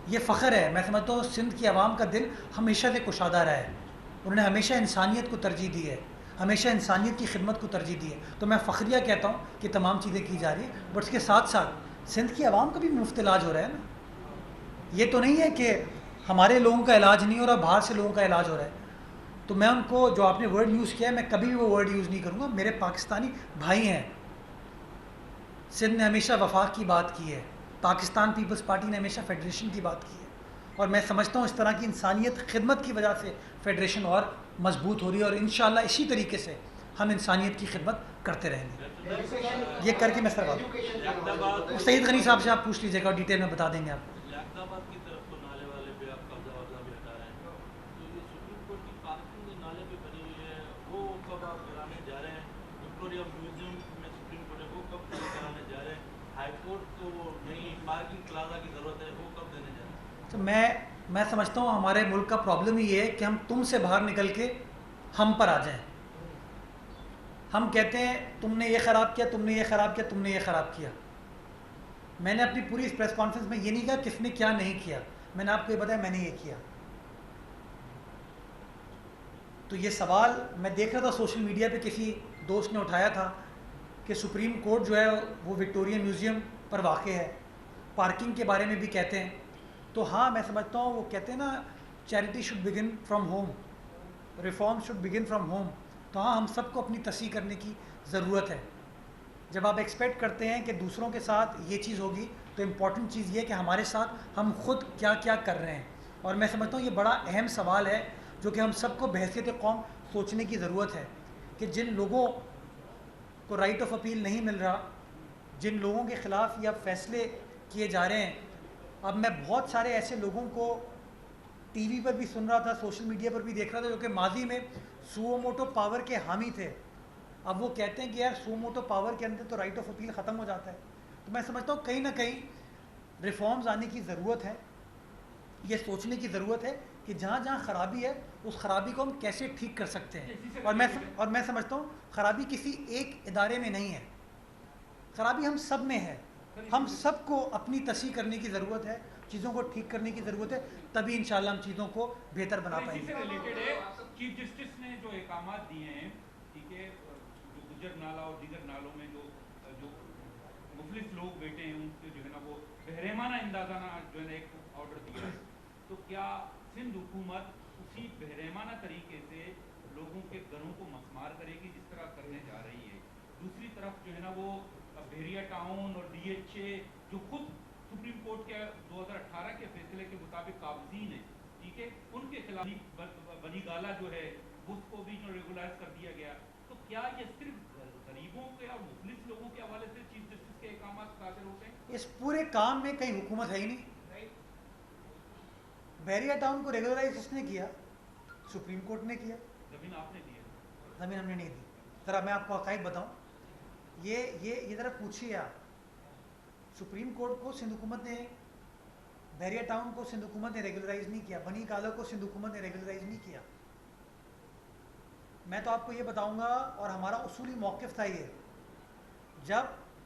یہ فخر ہے. میں سمجھتا ہوں سندھ کی عوام کا دل ہمیشہ سے کشادہ رہا ہے, انہوں نے ہمیشہ انسانیت کو ترجیح دی ہے, ہمیشہ انسانیت کی خدمت کو ترجیح دی ہے. تو میں فخریہ کہتا ہوں کہ تمام چیزیں کی جا رہی ہیں, بٹ اس کے ساتھ ساتھ سندھ کی عوام کا بھی مفت علاج ہو رہا ہے نا. یہ تو نہیں ہے کہ ہمارے لوگوں کا علاج نہیں ہو رہا, باہر سے لوگوں کا علاج ہو رہا ہے. تو میں ان کو, جو آپ نے ورڈ یوز کیا ہے, میں کبھی بھی وہ ورڈ یوز نہیں کروں گا. میرے پاکستانی بھائی ہیں. سندھ نے ہمیشہ وفاق کی بات کی ہے, پاکستان پیپلز پارٹی نے ہمیشہ فیڈریشن کی بات کی ہے, اور میں سمجھتا ہوں اس طرح کی انسانیت خدمت کی وجہ سے فیڈریشن اور مضبوط ہو رہی ہے, اور انشاءاللہ اسی طریقے سے ہم انسانیت کی خدمت کرتے رہیں گے. یہ کر کے میں سر بات سعید غنی صاحب سے آپ پوچھ لیجیے گا, ڈیٹیل میں بتا دیں گے آپ. پارکنگ پلازا کی ضرورت ہے وہ کب دینے جا رہے ہیں؟ تو میں سمجھتا ہوں ہمارے ملک کا پرابلم ہی یہ ہے کہ ہم تم سے باہر نکل کے ہم پر آ جائیں. ہم کہتے ہیں تم نے یہ خراب کیا، تم نے یہ خراب کیا، تم نے یہ خراب کیا. میں نے اپنی پوری اس پریس کانفرنس میں یہ نہیں کہا کس نے کیا نہیں کیا، میں نے آپ کو یہ بتایا میں نے یہ کیا. تو یہ سوال میں دیکھ رہا تھا سوشل میڈیا پہ کسی دوست نے اٹھایا تھا کہ سپریم کورٹ جو ہے وہ وکٹورین میوزیم پر واقع ہے، پارکنگ کے بارے میں بھی کہتے ہیں. تو ہاں میں سمجھتا ہوں وہ کہتے ہیں نا charity should begin from home, reform should begin from home. تو ہاں ہم سب کو اپنی تصحیح کرنے کی ضرورت ہے. جب آپ ایکسپیکٹ کرتے ہیں کہ دوسروں کے ساتھ یہ چیز ہوگی تو امپورٹنٹ چیز یہ کہ ہمارے ساتھ ہم خود کیا کیا کر رہے ہیں. اور میں سمجھتا ہوں یہ بڑا اہم سوال ہے جو کہ ہم سب کو بحیثیت قوم سوچنے کی ضرورت ہے کہ جن لوگوں کو رائٹ آف اپیل نہیں مل رہا، جن لوگوں کے خلاف یہ اب فیصلے کیے جا رہے ہیں. اب میں بہت سارے ایسے لوگوں کو ٹی وی پر بھی سن رہا تھا، سوشل میڈیا پر بھی دیکھ رہا تھا جو کہ ماضی میں سو موٹو پاور کے حامی تھے. اب وہ کہتے ہیں کہ یار سو موٹو پاور کے اندر تو رائٹ آف اپیل ختم ہو جاتا ہے. تو میں سمجھتا ہوں کہیں نہ کہیں ریفارمز آنے کی ضرورت ہے. یہ سوچنے کی ضرورت ہے کہ جہاں جہاں خرابی ہے اس خرابی کو ہم کیسے ٹھیک کر سکتے ہیں. اور میں سمجھتا ہوں خرابی کسی ایک ادارے میں نہیں ہے، خرابی ہم سب میں ہے. ہم سب کو اپنی تصحیح کرنے کی ضرورت ہے، چیزوں کو ٹھیک کرنے کی ضرورت ہے، تبھی انشاءاللہ ہم چیزوں کو بہتر بنا پائیں گے. ریلیٹڈ ہے چیف جسٹس نے جو احکامات دیے ہیں، ٹھیک ہے، جو گجر نالہ اور دیگر نالوں میں جو مفلس لوگ بیٹھے ہیں ان کے جو ہے نا وہ بحرحمانہ اندازانہ جو ہے نا ایک آرڈر دیا ہے، تو کیا سندھ حکومت اسی بحرحمانہ طریقے سے لوگوں کے گھروں کو مسمار کرے گی جس طرح کرنے جا رہی ہے؟ دوسری طرف جو ہے نا وہ بحریہ ٹاؤن اور ڈی ایچ اے جو خود سپریم کورٹ کے 2018 کے فیصلے کے مطابق قابضین ہیں، ٹھیک ہے، ان کے خلاف بنی گالا جو ہے اس کو بھی جو ریگولائز کر دیا گیا. تو کیا یہ صرف غریبوں کے اور مفلس لوگوں کے حوالے سے چیف جسٹس کے احکامات صادر ہوتے ہیں؟ اس پورے کام میں کہیں حکومت ہے ہی نہیں. بحریہ ٹاؤن کو ریگولرائز کس نے کیا؟ سپریم کورٹ نے کیا. زمین آپ نے دی ہے؟ زمین ہم نے نہیں دی. ذرا میں آپ کو حقائق بتاؤں، یہ ذرا پوچھیے آپ. سپریم کورٹ کو سندھ حکومت نے، بحریہ ٹاؤن کو سندھ حکومت نے ریگولرائز نہیں کیا، بنی گالا کو سندھ حکومت نے ریگولرائز نہیں کیا. میں تو آپ کو یہ بتاؤں گا، اور ہمارا اصولی موقف تھا یہ، جب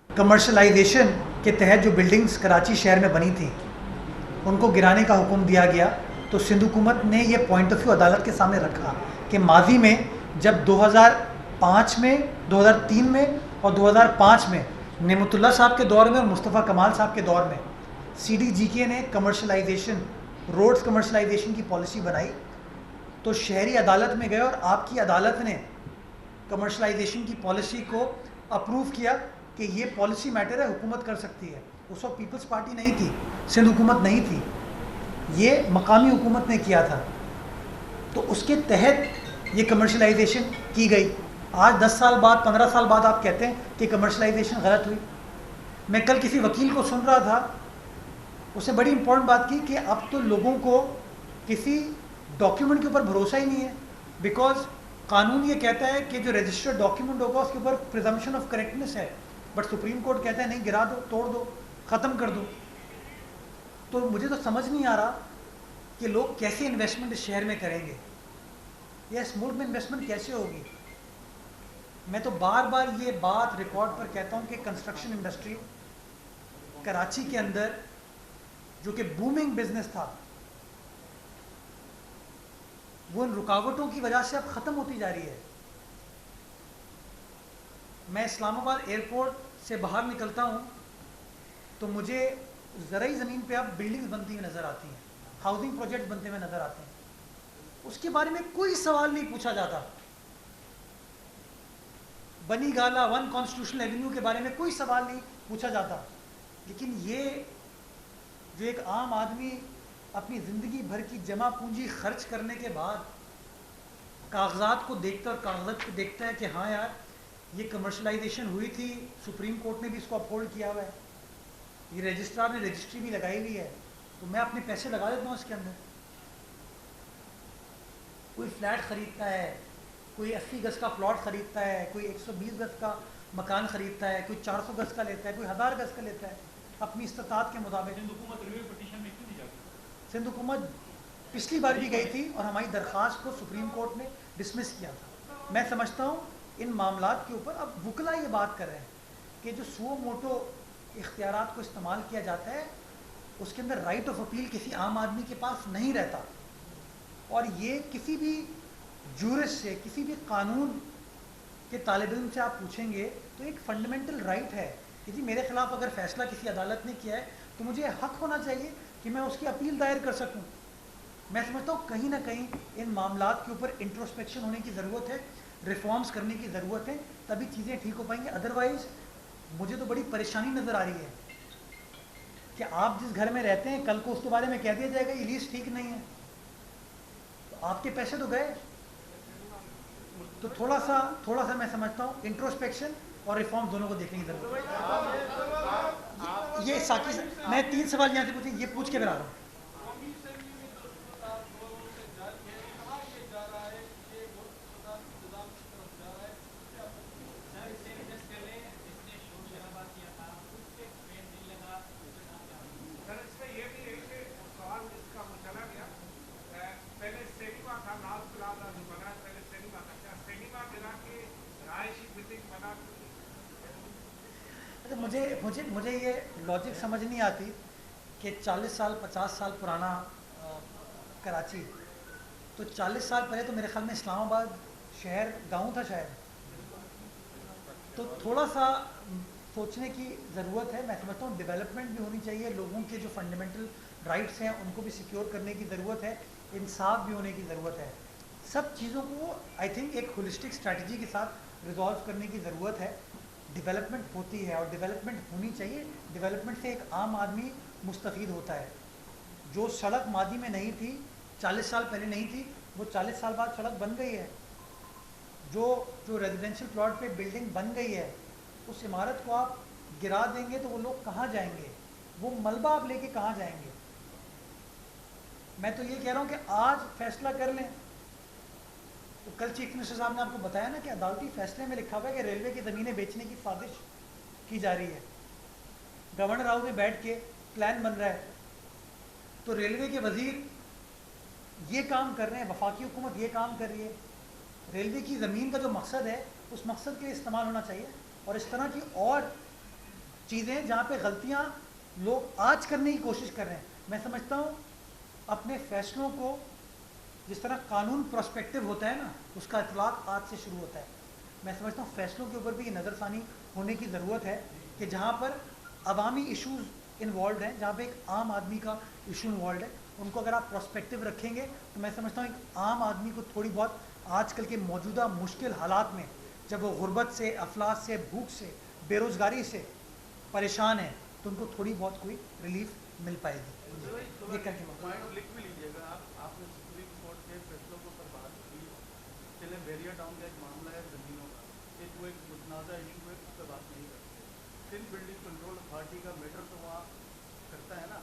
کمرشلائزیشن کے تحت جو بلڈنگز کراچی شہر میں بنی تھیں ان کو گرانے کا حکم دیا گیا، تو سندھ حکومت نے یہ پوائنٹ آف ویو عدالت کے سامنے رکھا کہ ماضی میں جب 2005 میں، 2003 میں اور 2005 میں نعمت اللہ صاحب کے دور میں اور مصطفیٰ کمال صاحب کے دور میں سی ڈی جی کے نے کمرشلائزیشن، روڈز کمرشلائزیشن کی پالیسی بنائی، تو شہری عدالت میں گئے اور آپ کی عدالت نے کمرشلائزیشن کی پالیسی کو اپروو کیا کہ یہ پالیسی میٹر ہے، حکومت کر سکتی ہے. اس وقت پیپلز پارٹی نہیں تھی، سندھ حکومت نہیں تھی، یہ مقامی حکومت نے کیا تھا. تو اس کے تحت یہ کمرشلائزیشن کی گئی. آج 10 سال بعد، 15 سال بعد آپ کہتے ہیں کہ کمرشلائزیشن غلط ہوئی. میں کل کسی وکیل کو سن رہا تھا، اس نے بڑی امپورٹنٹ بات کی کہ اب تو لوگوں کو کسی ڈاکیومنٹ کے اوپر بھروسہ ہی نہیں ہے، بیکاز قانون یہ کہتا ہے کہ جو رجسٹرڈ ڈاکیومنٹ ہوگا اس کے اوپر پریزمپشن آف کریکٹنس ہے، بٹ سپریم کورٹ کہتا ہے نہیں، گرا دو، توڑ دو، ختم کر دو. تو مجھے تو سمجھ نہیں آ رہا کہ لوگ کیسے انویسٹمنٹ اس شہر میں کریں گے یا اس ملک میں انویسٹمنٹ کیسے ہوگی. میں تو بار بار یہ بات ریکارڈ پر کہتا ہوں کہ کنسٹرکشن انڈسٹری کراچی کے اندر جو کہ بومنگ بزنس تھا، وہ ان رکاوٹوں کی وجہ سے اب ختم ہوتی جا رہی ہے. میں اسلام آباد ایئرپورٹ سے باہر نکلتا ہوں تو مجھے زرعی زمین پہ اب بلڈنگز بنتی ہوئی نظر آتی ہیں، ہاؤسنگ پروجیکٹ بنتے ہوئے نظر آتے ہیں. اس کے بارے میں کوئی سوال نہیں پوچھا جاتا. بنی گالا 1 کانسٹیٹیوشنل ایونیو کے بارے میں کوئی سوال نہیں پوچھا جاتا. لیکن یہ جو ایک عام آدمی اپنی زندگی بھر کی جمع پونجی خرچ کرنے کے بعد کاغذات کو دیکھتا ہے اور کاغذات کو دیکھتا ہے کہ ہاں یار یہ کمرشلائزیشن ہوئی تھی، سپریم کورٹ نے بھی اس کو اپہولڈ کیا ہوا ہے، یہ رجسٹرار نے رجسٹری بھی لگائی ہوئی ہے، تو میں اپنے پیسے لگا دیتا ہوں اس کے اندر. کوئی فلیٹ خریدتا ہے، کوئی 80 گز کا پلاٹ خریدتا ہے، کوئی 120 گز کا مکان خریدتا ہے، کوئی 400 گز کا لیتا ہے، کوئی 1000 گز کا لیتا ہے. اپنی استطاعت کے مطابق. سندھ حکومت ریویو پٹیشن میں کیوں نہیں جاتی؟ سندھ حکومت پچھلی بار بھی گئی تھی اور ہماری درخواست کو سپریم کورٹ نے ڈسمس کیا تھا. میں سمجھتا ہوں ان معاملات کے اوپر اب وکلا یہ بات کر رہے ہیں کہ جو سو موٹو اختیارات کو استعمال کیا جاتا ہے اس کے اندر رائٹ آف اپیل کسی عام آدمی کے پاس نہیں رہتا. اور یہ کسی بھی جورسٹ سے, کسی بھی قانون کے طالب علم سے آپ پوچھیں گے تو ایک فنڈامنٹل رائٹ ہے کہ جی میرے خلاف اگر فیصلہ کسی عدالت نے کیا ہے تو مجھے حق ہونا چاہیے کہ میں اس کی اپیل دائر کر سکوں. میں سمجھتا ہوں کہیں نہ کہیں ان معاملات کے اوپر انٹروسپیکشن ہونے کی ضرورت ہے, ریفارمز کرنے کی ضرورت ہے, تبھی چیزیں ٹھیک ہو پائیں گی. ادروائز مجھے تو بڑی پریشانی نظر آ رہی ہے کہ آپ جس گھر میں رہتے ہیں کل کو اس کے بارے میں کہہ دیا جائے گا یہ لیز ٹھیک نہیں ہے, تو آپ کے پیسے تو گئے. تو تھوڑا سا میں سمجھتا ہوں انٹروسپیکشن اور ریفارم دونوں کو دیکھنے کی ضرورت ہے. یہ ساکی میں 3 سوال یہاں سے پوچھیں, یہ پوچھ کے پھر آ رہا ہوں. سر اس میں یہ بھی ہے کہ سوال اس کا چلا گیا, پہلے سینما تھا ناز پلازا جو بنا پہلے سینما تھا, کیا سینما گرا کے رہائشی بلڈنگ بنا مجھے یہ لاجک سمجھ نہیں آتی کہ 40 سال 50 سال پرانا کراچی, تو 40 سال پہلے تو میرے خیال میں اسلام آباد شہر گاؤں تھا شاید, تو تھوڑا سا سوچنے کی ضرورت ہے. میں سمجھتا ہوں ڈیولپمنٹ بھی ہونی چاہیے, لوگوں کے جو فنڈامنٹل رائٹس ہیں ان کو بھی سیکیور کرنے کی ضرورت ہے, انصاف بھی ہونے کی ضرورت ہے. سب چیزوں کو آئی تھنک ایک ہولسٹک اسٹریٹجی کے ساتھ ریزالو کرنے کی ضرورت ہے. ڈیولپمنٹ ہوتی ہے اور ڈیولپمنٹ ہونی چاہیے. ڈیولپمنٹ سے ایک عام آدمی مستفید ہوتا ہے. جو سڑک ماضی میں نہیں تھی, 40 سال پہلے نہیں تھی, وہ 40 سال بعد سڑک بن گئی ہے. جو ریزیڈینشیل پلاٹ پہ بلڈنگ بن گئی ہے, اس عمارت کو آپ گرا دیں گے تو وہ لوگ کہاں جائیں گے, وہ ملبہ آپ لے کے کہاں جائیں گے. میں تو یہ کہہ رہا ہوں کہ آج فیصلہ کر لیں. تو کل چیف منسٹر صاحب نے آپ کو بتایا نا کہ عدالتی فیصلے میں لکھا ہوا ہے کہ ریلوے کی زمینیں بیچنے کی سازش کی جا رہی ہے. گورنر ہاؤس میں بیٹھ کے پلان بن رہا ہے, تو ریلوے کے وزیر یہ کام کر رہے ہیں, وفاقی حکومت یہ کام کر رہی ہے. ریلوے کی زمین کا جو مقصد ہے اس مقصد کے لیے استعمال ہونا چاہیے. اور اس طرح کی اور چیزیں جہاں پہ غلطیاں لوگ آج کرنے کی کوشش کر رہے ہیں, میں سمجھتا ہوں اپنے فیصلوں کو, جس طرح قانون پروسپیکٹیو ہوتا ہے نا, اس کا اطلاق آج سے شروع ہوتا ہے. میں سمجھتا ہوں فیصلوں کے اوپر بھی یہ نظر ثانی ہونے کی ضرورت ہے کہ جہاں پر عوامی ایشوز انوالوڈ ہیں, جہاں پہ ایک عام آدمی کا ایشو انوالوڈ ہے, ان کو اگر آپ پروسپیکٹیو رکھیں گے تو میں سمجھتا ہوں ایک عام آدمی کو تھوڑی بہت آج کل کے موجودہ مشکل حالات میں جب وہ غربت سے, افلاس سے, بھوک سے, بے روزگاری سے پریشان ہیں, تو ان کو تھوڑی بہت کوئی ریلیف مل پائے گی. یہ کر کے پوائنٹ لکھ بھی لیجیے گا آپ نے سپریم کورٹ کے فیصلوں کے اوپر بات کی. چلے بیریا ٹاؤن کا ایک معاملہ ہے زمینوں کا, ایک وہ ایک متنازع ایشو ہے, اس پہ بات نہیں کرتے. سندھ بلڈنگ کنٹرول اتھارٹی کا میٹر تو وہاں کرتا ہے نا,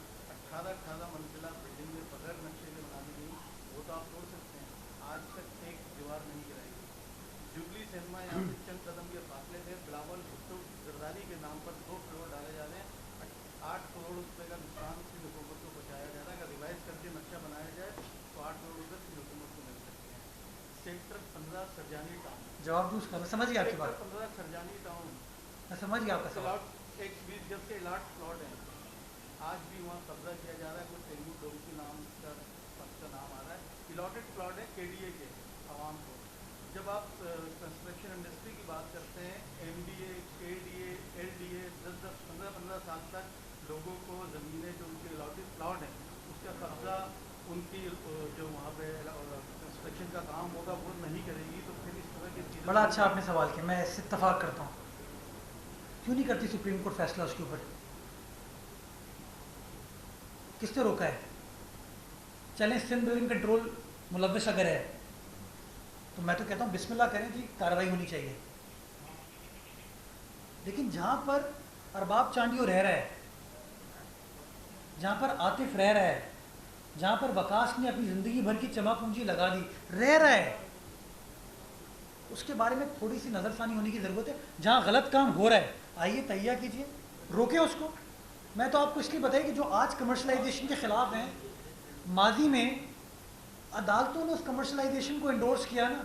18 منزلہ بلڈنگ میں بغیر نقشے کے بنانے گئی, وہ تو آپ توڑ سکتے ہیں. آج تک ایک دیوار نہیں گرائی گئی. جبلی سینما یہاں سے چند قدم کے فاصلے تھے, بلاول بھٹو زرداری کے نام پر 2 کروڑ ڈالے جا رہے ہیں. 8 کروڑ روپے کا نقصان سندھ حکومت کو بچایا جا رہا ہے. اگر ریوائز کر کے نقشہ بنایا جائے تو 8 کروڑ روپے سندھ حکومت کو مل سکتے ہیں. سیکٹر 15 سرجانی ٹاؤن, جواب دوں اس کا, میں سمجھ گیا آپ کی بات, 15 سرجانی ٹاؤن, میں سمجھ گیا آپ کا سوال. ایک 20 گز کے الاٹ پلاٹ ہیں, آج بھی وہاں قبضہ کیا جا رہا ہے. کوئی تیلگو ڈومکی نام کا نام آ رہا ہے. الاٹڈ پلاٹ ہے کے ڈی اے کے عوام کو. جب آپ کنسٹرکشن انڈسٹری کی بات کرتے ہیں, ایم ڈی اے, کے D A, L D A 10-15 سال تک لوگوں کو زمینیں جو ان کے الاٹڈ پلاٹ ہیں اس کا قبضہ ان کی جو وہاں پہ کنسٹرکشن کا کام ہوگا وہ نہیں کرے گی. تو پھر اس طرح کی چیزیں, بڑا اچھا آپ نے سوال کیا, میں اس سے اتفاق کرتا ہوں. کیوں نہیں کرتی سپریم کورٹ فیصلہ اس کے اوپر؟ کس نے روکا ہے؟ چلیں سندھ بلڈنگ کنٹرول ملوث اگر ہے تو میں تو کہتا ہوں بسم اللہ کریں جی, کارروائی ہونی چاہیے. لیکن جہاں پر ارباب چانڈیو رہ رہا ہے, جہاں پر عاطف رہ رہا ہے, جہاں پر وکاس نے اپنی زندگی بھر کی چما پونجی لگا دی رہ رہا ہے, اس کے بارے میں تھوڑی سی نظر ثانی ہونے کی ضرورت ہے. جہاں غلط کام ہو رہا ہے آئیے تہیہ کیجیے, روکے اس کو. میں تو آپ کو اس لیے بتایا کہ جو آج کمرشلائزیشن کے خلاف ہیں، ماضی میں عدالتوں نے اس کمرشلائزیشن کو انڈورس کیا نا،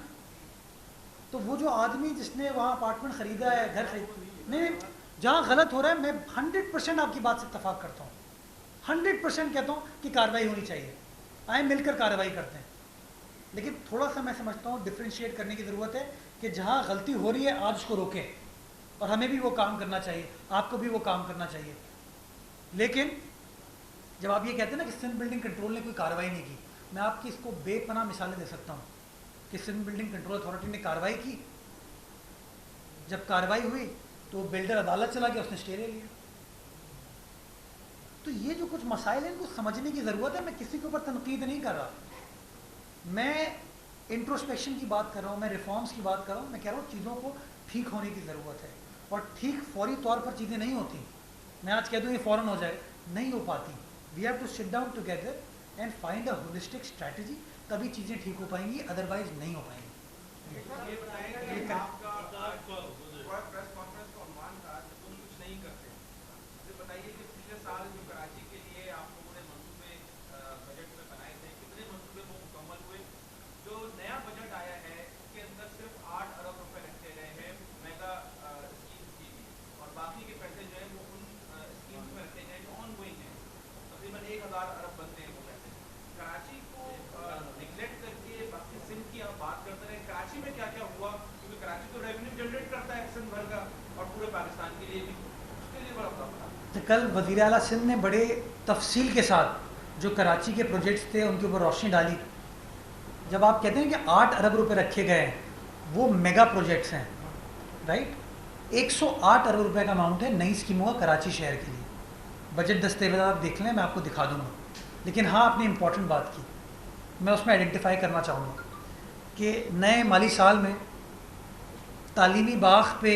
تو وہ جو آدمی جس نے وہاں اپارٹمنٹ خریدا ہے، گھر خرید، نہیں، جہاں غلط ہو رہا ہے میں 100% آپ کی بات سے اتفاق کرتا ہوں، 100% کہتا ہوں کہ کارروائی ہونی چاہیے، آئیں مل کر کارروائی کرتے ہیں، لیکن تھوڑا سا میں سمجھتا ہوں ڈفرینشیٹ کرنے کی ضرورت ہے کہ جہاں غلطی ہو رہی ہے آج اس کو روکیں، اور ہمیں بھی وہ کام کرنا چاہیے، آپ کو بھی وہ کام کرنا چاہیے۔ لیکن جب آپ یہ کہتے ہیں نا کہ سندھ بلڈنگ کنٹرول نے کوئی کارروائی نہیں کی، میں آپ کی اس کو بے پناہ مثالیں دے سکتا ہوں کہ سندھ بلڈنگ کنٹرول اتھارٹی نے کارروائی کی، جب کارروائی ہوئی تو بلڈر عدالت چلا گیا، اس نے اسٹے لے لیا۔ تو یہ جو کچھ مسائل ہیں ان کو سمجھنے کی ضرورت ہے، میں کسی کے اوپر تنقید نہیں کر رہا، میں انٹروسپیکشن کی بات کر رہا ہوں، میں ریفارمز کی بات کر رہا ہوں، میں کہہ رہا ہوں چیزوں کو ٹھیک ہونے کی ضرورت ہے، اور ٹھیک فوری طور پر چیزیں نہیں ہوتی، میں آج کہہ دوں یہ فوراً ہو جائے، نہیں ہو پاتی، we have to sit down together and find a holistic strategy, تبھی چیزیں ٹھیک ہو پائیں گی، ادروائز نہیں ہو پائیں گی۔ یہ بتائیں گا کہ آپ کا پریس کانفرنس کا عنوان تھا کہ تم کچھ نہیں کرتے، مجھے بتائیے کہ پچھلے سال جو کراچی کے لیے آپ لوگوں نے منصوبے بجٹ میں بنائے تھے، کتنے منصوبے وہ مکمل ہوئے؟ جو نیا بجٹ آیا ہے اس کے اندر صرف 8 ارب روپے رکھے گئے ہیں میگا اسکیمز کے لیے، اور باقی کے پیسے جو ہیں وہ ان اسکیمز میں رکھے گئے جو آن گوئنگ ہیں، تقریباً 1000 ارب بنتے ہیں وہ پیسے۔ کراچی کو نگلیکٹ کر کے باقی سندھ کی آپ بات کرتے رہے، کراچی میں کیا کیا ہوا؟ کیونکہ کراچی تو ریونیو جنریٹ کرتا ہے سندھ بھر کا اور پورے پاکستان کے لیے بھی، اس کے لیے بڑا بتا۔ کل وزیر اعلیٰ سندھ نے بڑے تفصیل کے ساتھ جو کراچی کے پروجیکٹس تھے ان کے اوپر روشنی ڈالی۔ جب آپ کہتے ہیں کہ 8 ارب روپے رکھے گئے ہیں، وہ میگا پروجیکٹس ہیں، رائٹ، 108 ارب روپے کا اماؤنٹ ہے نئی اسکیموں کا کراچی شہر کے لیے، بجٹ دستاویزات دیکھ لیں، میں آپ کو دکھا دوں گا۔ لیکن ہاں آپ نے امپورٹنٹ بات کی، میں اس میں آئیڈینٹیفائی کرنا چاہوں گا کہ نئے مالی سال میں تعلیمی باغ پہ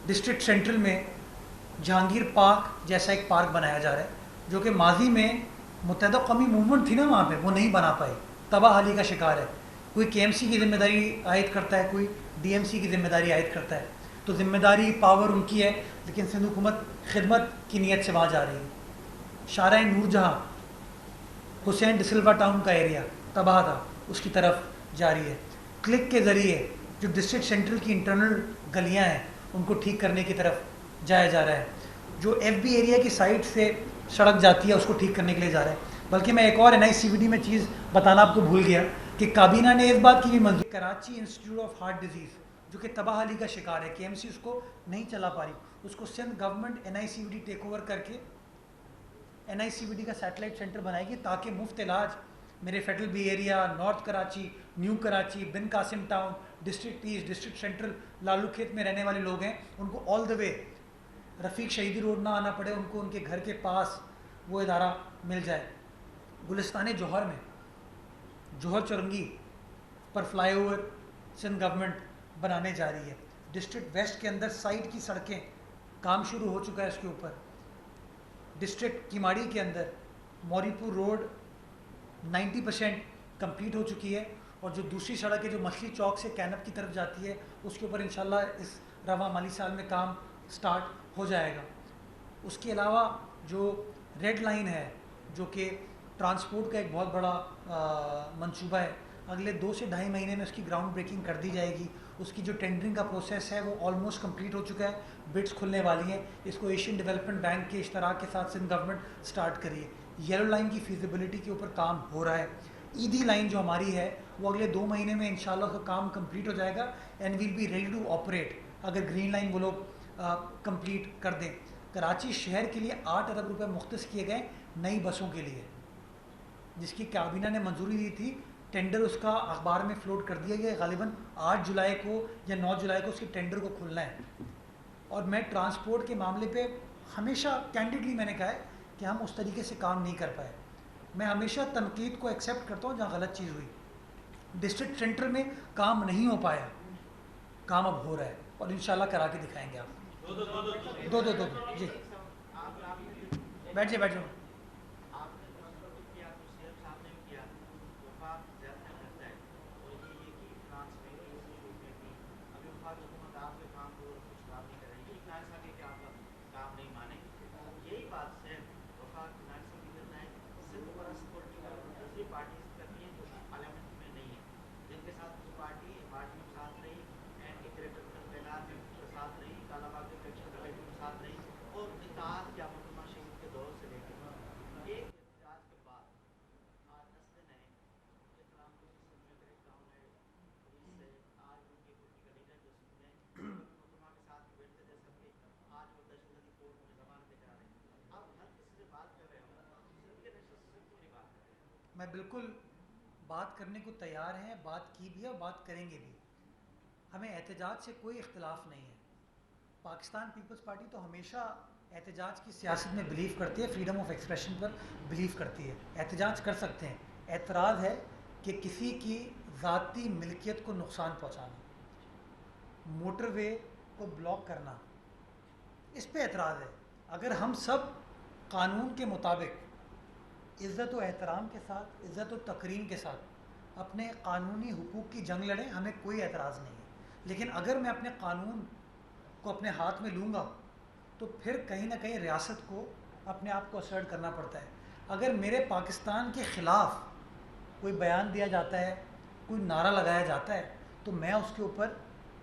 ڈسٹرکٹ سینٹرل میں جہانگیر پارک جیسا ایک پارک بنایا جا رہا ہے، جو کہ ماضی میں متحدہ قومی موومنٹ تھی نا وہاں پہ، وہ نہیں بنا پائی، تباہ حالی کا شکار ہے، کوئی کے ایم سی کی ذمہ داری عائد کرتا ہے، کوئی ڈی ایم سی کی ذمہ داری عائد کرتا ہے، تو ذمہ داری پاور ان کی ہے، لیکن سندھ حکومت خدمت کی نیت سے وہاں جا رہی ہے۔ شارع نور جہاں حسین ڈسلوا ٹاؤن کا ایریا تباہ تھا، اس کی طرف جاری ہے۔ کلک کے ذریعے جو ڈسٹرکٹ سینٹرل کی انٹرنل گلیاں ہیں ان کو ٹھیک کرنے کی طرف جایا جا رہا ہے، جو ایف بی ایریا کی سائڈ سے سڑک جاتی ہے اس کو ٹھیک کرنے کے لیے جا رہا ہے۔ بلکہ میں ایک اور N I C V D میں چیز بتانا آپ کو بھول گیا کہ کابینہ نے اس بات کی بھی منظوری، Karachi institute of heart disease جو کہ تباہ حالی کا شکار ہے، کے ایم سی اس کو نہیں چلا پا رہی، اس کو Sindh government N I C V D take over کر کے N I C V D کا سیٹلائٹ سینٹر بنائے گی، تاکہ مفت علاج میرے federal B area, north Karachi, new Karachi, Bin Qasim town, district east, district central, Lalu Khet میں رہنے والے لوگ ہیں ان کو آل دا وے رفیق شہیدی روڈ نہ آنا پڑے، ان کو ان کے گھر کے پاس وہ ادارہ مل جائے۔ گلستان جوہر میں جوہر چورنگی پر فلائی اوور سندھ گورنمنٹ بنانے جا رہی ہے۔ ڈسٹرکٹ ویسٹ کے اندر سائٹ کی سڑکیں کام شروع ہو چکا ہے اس کے اوپر۔ ڈسٹرکٹ کیماڑی کے اندر موری پور روڈ 90% کمپلیٹ ہو چکی ہے، اور جو دوسری سڑک ہے جو مچھلی چوک سے کینپ کی طرف جاتی ہے اس کے اوپر انشاءاللہ اس رواں مالی سال میں کام سٹارٹ ہو جائے گا۔ اس کے علاوہ جو ریڈ لائن ہے جو کہ ٹرانسپورٹ کا ایک بہت بڑا منصوبہ ہے، اگلے 2 سے 2.5 مہینے میں اس کی گراؤنڈ بریکنگ کر دی جائے گی۔ اس کی جو ٹینڈرنگ کا پروسیس ہے وہ آلموسٹ کمپلیٹ ہو چکا ہے، بڈس کھلنے والی ہیں، اس کو ایشین ڈیولپمنٹ بینک کے اشتراک کے ساتھ سندھ گورنمنٹ سٹارٹ کری ہے۔ یلو لائن کی فیزیبلٹی کے اوپر کام ہو رہا ہے۔ ایدھی لائن جو ہماری ہے وہ اگلے 2 مہینے میں انشاءاللہ اس کا کام کمپلیٹ ہو جائے گا، and will be ready to operate اگر گرین لائن وہ لوگ کمپلیٹ کر دیں۔ کراچی شہر کے لیے 8 ارب روپے مختص کیے گئے نئی بسوں کے لیے، جس کی کابینہ نے منظوری دی تھی، ٹینڈر اس کا اخبار میں فلوٹ کر دیا گیا، غالباً 8 جولائی کو یا 9 جولائی کو اس کے ٹینڈر کو کھلنا ہے۔ اور میں ٹرانسپورٹ کے معاملے پہ ہمیشہ کینڈیڈلی میں نے کہا ہے کہ ہم اس طریقے سے کام نہیں کر پائے، میں ہمیشہ تنقید کو ایکسیپٹ کرتا ہوں جہاں غلط چیز ہوئی۔ ڈسٹرکٹ سینٹر میں کام نہیں ہو پایا، کام اب ہو رہا ہے اور انشاءاللہ کرا کے دکھائیں گے آپ۔ دو جی بیٹھ جاؤ۔ یہی میں بالکل بات کرنے کو تیار ہیں، بات کی بھی ہے اور بات کریں گے بھی. ہمیں احتجاج سے کوئی اختلاف نہیں ہے. پاکستان پیپلز پارٹی تو ہمیشہ احتجاج کی سیاست میں بلیو کرتی ہے، freedom of expression per blue کرتی ہے. احتجاج کر سکتے ہیں. اعتراض ہے کہ کسی کی ذاتی ملکیت کو نقصان پہنچانا، موٹر وے کو بلاک کرنا، اس پہ اعتراض ہے. اگر ہم سب قانون کے مطابق عزت و احترام کے ساتھ، عزت و تکریم کے ساتھ اپنے قانونی حقوق کی جنگ لڑیں، ہمیں کوئی اعتراض نہیں ہے. لیکن اگر میں اپنے قانون کو اپنے ہاتھ میں لوں گا تو پھر کہیں نہ کہیں ریاست کو اپنے آپ کو اسرٹ کرنا پڑتا ہے. اگر میرے پاکستان کے خلاف کوئی بیان دیا جاتا ہے، کوئی نعرہ لگایا جاتا ہے، تو میں اس کے اوپر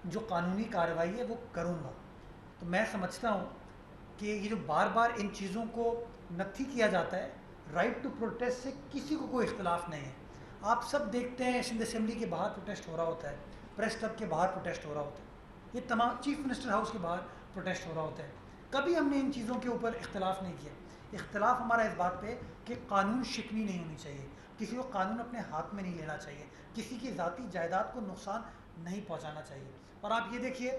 جو قانونی کارروائی ہے وہ کروں گا. تو میں سمجھتا ہوں کہ یہ جو بار بار ان چیزوں کو نفی کیا جاتا ہے، رائٹ ٹو پروٹیسٹ سے کسی کو کوئی اختلاف نہیں ہے. آپ سب دیکھتے ہیں سندھ اسمبلی کے باہر پروٹیسٹ ہو رہا ہوتا ہے، پریس کلب کے باہر پروٹیسٹ ہو رہا ہوتا ہے، یہ تمام چیف منسٹر ہاؤس کے باہر پروٹیسٹ ہو رہا ہوتا ہے. کبھی ہم نے ان چیزوں کے اوپر اختلاف نہیں کیا. اختلاف ہمارا اس بات پہ کہ قانون شکنی نہیں ہونی چاہیے، کسی کو قانون اپنے ہاتھ میں نہیں لینا چاہیے، کسی کی ذاتی جائیداد کو نقصان نہیں پہنچانا چاہیے. اور آپ یہ دیکھیے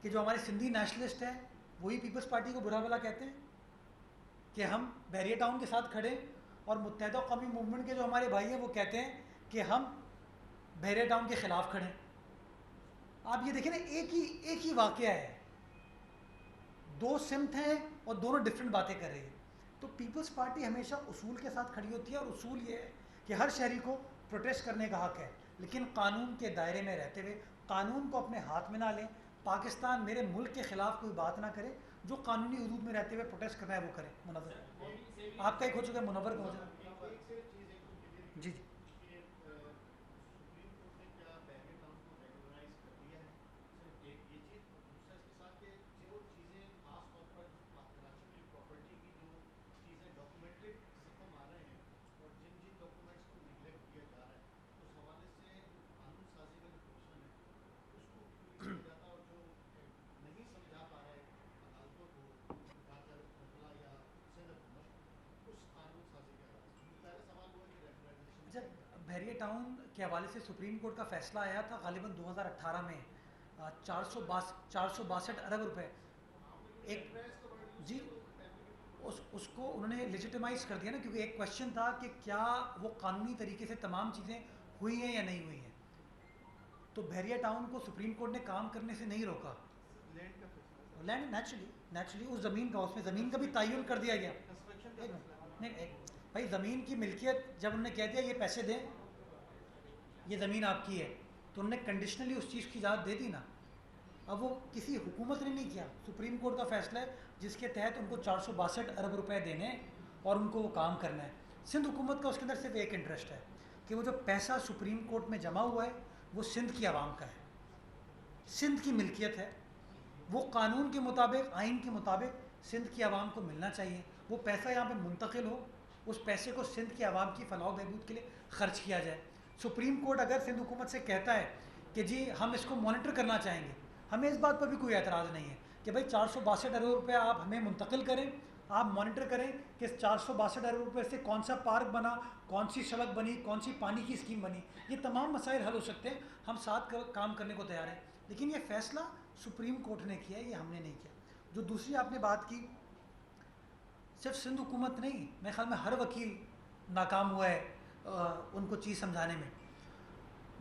کہ جو ہمارے سندھی نیشنلسٹ ہیں وہی پیپلز پارٹی کو برا بھلا کہتے ہیں کہ ہم بحریہ ٹاؤن کے ساتھ کھڑے، اور متحدہ قومی موومنٹ کے جو ہمارے بھائی ہیں وہ کہتے ہیں کہ ہم بحریہ ٹاؤن کے خلاف کھڑے. آپ یہ دیکھیں نا، ایک ہی واقعہ ہے، دو سمت ہیں اور دونوں ڈفرینٹ باتیں کر رہی ہیں. تو پیپلز پارٹی ہمیشہ اصول کے ساتھ کھڑی ہوتی ہے، اور اصول یہ ہے کہ ہر شہری کو پروٹیسٹ کرنے کا حق ہے، لیکن قانون کے دائرے میں رہتے ہوئے. قانون کو اپنے ہاتھ میں نہ لیں. پاکستان میرے ملک کے خلاف کوئی بات نہ کرے، جو قانونی حدود میں رہتے ہوئے پروٹیسٹ کرنا ہے وہ کرے. منور آپ کا ایک ہو چکا ہے، منور کا ہو جائے. جی جی اچھا، بحریہ ٹاؤن کے حوالے سے سپریم کورٹ کا فیصلہ آیا تھا غالباً 2018 میں، 462 ارب روپے ایک. جی اس کو انہوں نے لیجیٹیمائز کر دیا نا، کیونکہ ایک کویشچن تھا کہ کیا وہ قانونی طریقے سے تمام چیزیں ہوئی ہیں یا نہیں ہوئی ہیں. تو بحریہ ٹاؤن کو سپریم کورٹ نے کام کرنے سے نہیں روکا. لینڈ نیچرلی اس زمین کا، اس میں زمین کا بھی تعین کر دیا گیا. نہیں بھائی، زمین کی ملکیت جب انہوں نے کہہ دیا یہ پیسے دیں، یہ زمین آپ کی ہے، تو انہوں نے کنڈیشنلی اس چیز کی اجازت دے دی نا. اب وہ کسی حکومت نے نہیں کیا، سپریم کورٹ کا فیصلہ ہے جس کے تحت ان کو 462 ارب روپے دینے ہیں اور ان کو وہ کام کرنا ہے. سندھ حکومت کا اس کے اندر صرف ایک انٹرسٹ ہے کہ وہ جو پیسہ سپریم کورٹ میں جمع ہوا ہے وہ سندھ کی عوام کا ہے، سندھ کی ملکیت ہے. وہ قانون کے مطابق، آئین کے مطابق سندھ کی عوام کو ملنا چاہیے. وہ پیسہ یہاں پہ منتقل ہو، اس پیسے کو سندھ کی عوام کی فلاح و بہبود کے لیے خرچ کیا جائے. سپریم کورٹ اگر سندھ حکومت سے کہتا ہے کہ جی ہم اس کو مانیٹر کرنا چاہیں گے، ہمیں اس بات پر بھی کوئی اعتراض نہیں ہے کہ بھائی 462 ارب روپے آپ ہمیں منتقل کریں، آپ مانیٹر کریں کہ 462 ارب روپے سے کون سا پارک بنا، کون سی سڑک بنی، کون سی پانی کی اسکیم بنی. یہ تمام مسائل حل ہو سکتے ہیں، ہم ساتھ کام کرنے کو تیار ہیں. لیکن یہ فیصلہ سپریم کورٹ نے کیا ہے، یہ ہم نے نہیں کیا. جو دوسری آپ نے بات کی، صرف سندھ حکومت نہیں، میرے خیال میں ہر وکیل ناکام ہوا ہے ان کو چیز سمجھانے میں.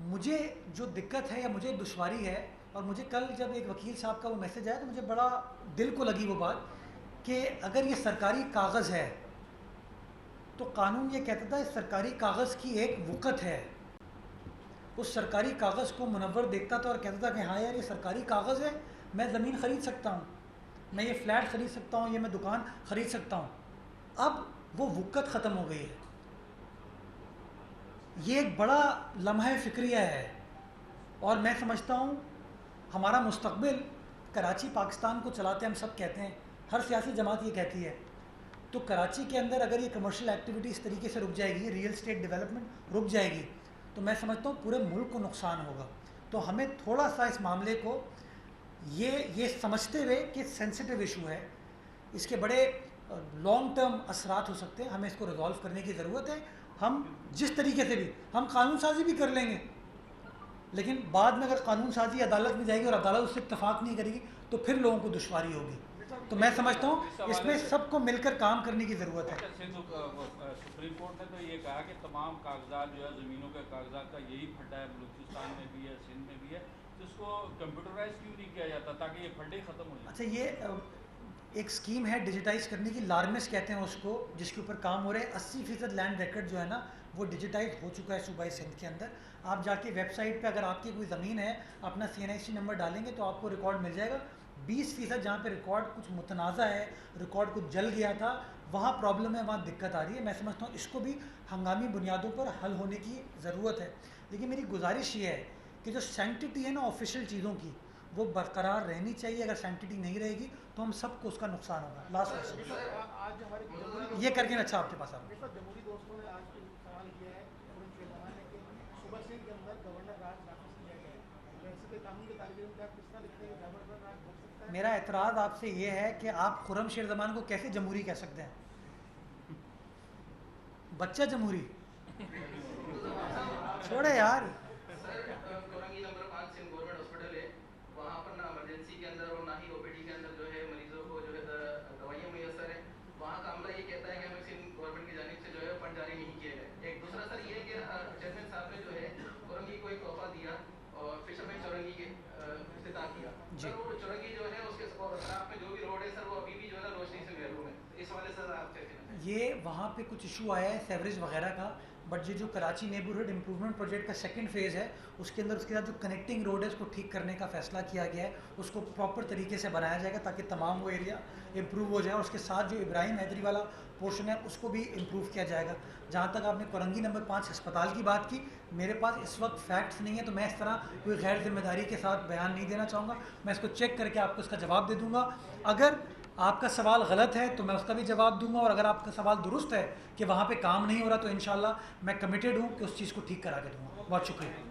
مجھے جو دقت ہے یا مجھے دشواری ہے، اور مجھے کل جب ایک وکیل صاحب کا وہ میسج آیا تو مجھے بڑا دل کو لگی وہ بات کہ اگر یہ سرکاری کاغذ ہے تو قانون یہ کہتا تھا اس سرکاری کاغذ کی ایک وقت ہے. اس سرکاری کاغذ کو منور دیکھتا تھا اور کہتا تھا کہ ہاں یار یہ سرکاری کاغذ ہے، میں زمین خرید سکتا ہوں، میں یہ فلیٹ خرید سکتا ہوں، یہ میں دکان خرید سکتا ہوں. اب وہ وقت ختم ہو گئی ہے. یہ ایک بڑا لمحہ فکریہ ہے، اور میں سمجھتا ہوں ہمارا مستقبل، کراچی پاکستان کو چلاتے ہم سب کہتے ہیں، ہر سیاسی جماعت یہ کہتی ہے، تو کراچی کے اندر اگر یہ کمرشل ایکٹیویٹی اس طریقے سے رک جائے گی، ریئل اسٹیٹ ڈیولپمنٹ رک جائے گی، تو میں سمجھتا ہوں پورے ملک کو نقصان ہوگا. تو ہمیں تھوڑا سا اس معاملے کو یہ سمجھتے ہوئے کہ سینسٹیو ایشو ہے، اس کے بڑے لانگ ٹرم اثرات ہو سکتے ہیں، ہمیں اس کو ریزالو کرنے کی ضرورت ہے. ہم جس طریقے سے بھی ہم قانون سازی بھی کر لیں گے، لیکن بعد میں اگر قانون سازی عدالت میں جائے گی اور عدالت اس سے اتفاق نہیں کرے گی تو پھر لوگوں کو دشواری ہوگی. تو میں سمجھتا ہوں اس میں سب کو مل کر کام کرنے کی ضرورت ہے. سپریم کورٹ نے تو یہ کہا کہ تمام کاغذات جو ہے زمینوں کے کاغذات کا یہی پھڈا ہے، بلوچستان میں بھی ہے، سندھ میں بھی ہے، تو اس کو کمپیوٹرائز کیوں نہیں کیا جاتا تاکہ یہ پھڈے ختم ہو جائیں؟ اچھا، یہ ایک اسکیم ہے ڈیجیٹائز کرنے کی، لارمس کہتے ہیں اس کو، جس کے اوپر کام ہو رہے ہیں. 80% لینڈ ریکارڈ جو ہے نا وہ ڈیجیٹائز ہو چکا ہے صوبہ سندھ کے اندر. آپ جا کے ویب سائٹ پہ اگر آپ کی کوئی زمین ہے اپنا CNIC نمبر ڈالیں گے تو آپ کو ریکارڈ مل جائے گا. 20% جہاں پہ ریکارڈ کچھ متنازع ہے، ریکارڈ کچھ جل گیا تھا، وہاں پرابلم ہے، وہاں دقت آ رہی ہے. میں سمجھتا ہوں اس کو بھی ہنگامی بنیادوں پر حل ہونے کی ضرورت ہے. لیکن میری گزارش یہ ہے کہ جو سینکٹیٹی ہے نا آفیشیل چیزوں کی وہ برقرار رہنی چاہیے. اگر سینکٹیٹی نہیں رہے گی تو ہم سب کو اس کا نقصان ہوگا. لاسٹ کوشچن آج ہمارے یہ کر کے میں اچھا آپ کے پاس آؤں. جمہوری دوستوں نے آج سوال کیا ہے صوبہ سندھ کے اندر گورنر راج نافذ کیا گیا ہے، ویسے قانون کے طالب علم آپ کس طرح لکھتے ہیں گورنر راج ہو سکتا ہے؟ میرا اعتراض آپ سے یہ ہے کہ آپ خرم شیر زمان کو کیسے جمہوری کہہ سکتے ہیں؟ بچہ جمہوری چھوڑے یار. Korangi number 5 Sindh government hospital ہے، وہاں پر نہ ایمرجنسی کے اندر اور نہ ہی OPD کے اندر جو ہے مریضوں کو جو ہے دوائیاں میسر ہیں. وہاں کا عملہ یہ کہتا ہے کہ ہمیں سندھ گورنمنٹ کی جانب سے جو ہے فنڈ جاری نہیں کیے گئے. ایک دوسرا سر یہ کہ چیئرمین صاحب نے جو ہے کورنگی کو ایک تحفہ دیا اور فشرمین چورنگی کے افتتاح کیا. سر وہ چورنگی جو ہے اس کے اطراف میں جو بھی روڈ ہے سر وہ ابھی بھی جو ہے نا روشنی سے محروم ہے. اس والے سر آپ کیا کہنا چاہیں؟ یہ وہاں پہ کچھ ایشو آیا ہے سیوریج وغیرہ کا، بٹ یہ جو کراچی نیبرہڈ امپرومنٹ پروجیکٹ کا سیکنڈ فیز ہے اس کے اندر اس کے ساتھ جو کنیکٹنگ روڈ ہے اس کو ٹھیک کرنے کا فیصلہ کیا گیا ہے. اس کو پراپر طریقے سے بنایا جائے گا تاکہ تمام وہ ایریا امپروو ہو جائے. اور اس کے ساتھ جو ابراہیم حیدری والا پورشن ہے اس کو بھی امپروو کیا جائے گا. جہاں تک آپ نے کورنگی نمبر 5 ہسپتال کی بات کی، میرے پاس اس وقت فیکٹس نہیں ہے تو میں اس طرح کوئی غیر ذمہ داری کے ساتھ بیان نہیں دینا چاہوں گا. میں اس کو چیک کر کے آپ کو اس کا جواب دے دوں گا. اگر آپ کا سوال غلط ہے تو میں اس کا بھی جواب دوں گا، اور اگر آپ کا سوال درست ہے کہ وہاں پہ کام نہیں ہو رہا تو انشاءاللہ میں کمیٹیڈ ہوں کہ اس چیز کو ٹھیک کرا کے دوں گا. بہت شکریہ.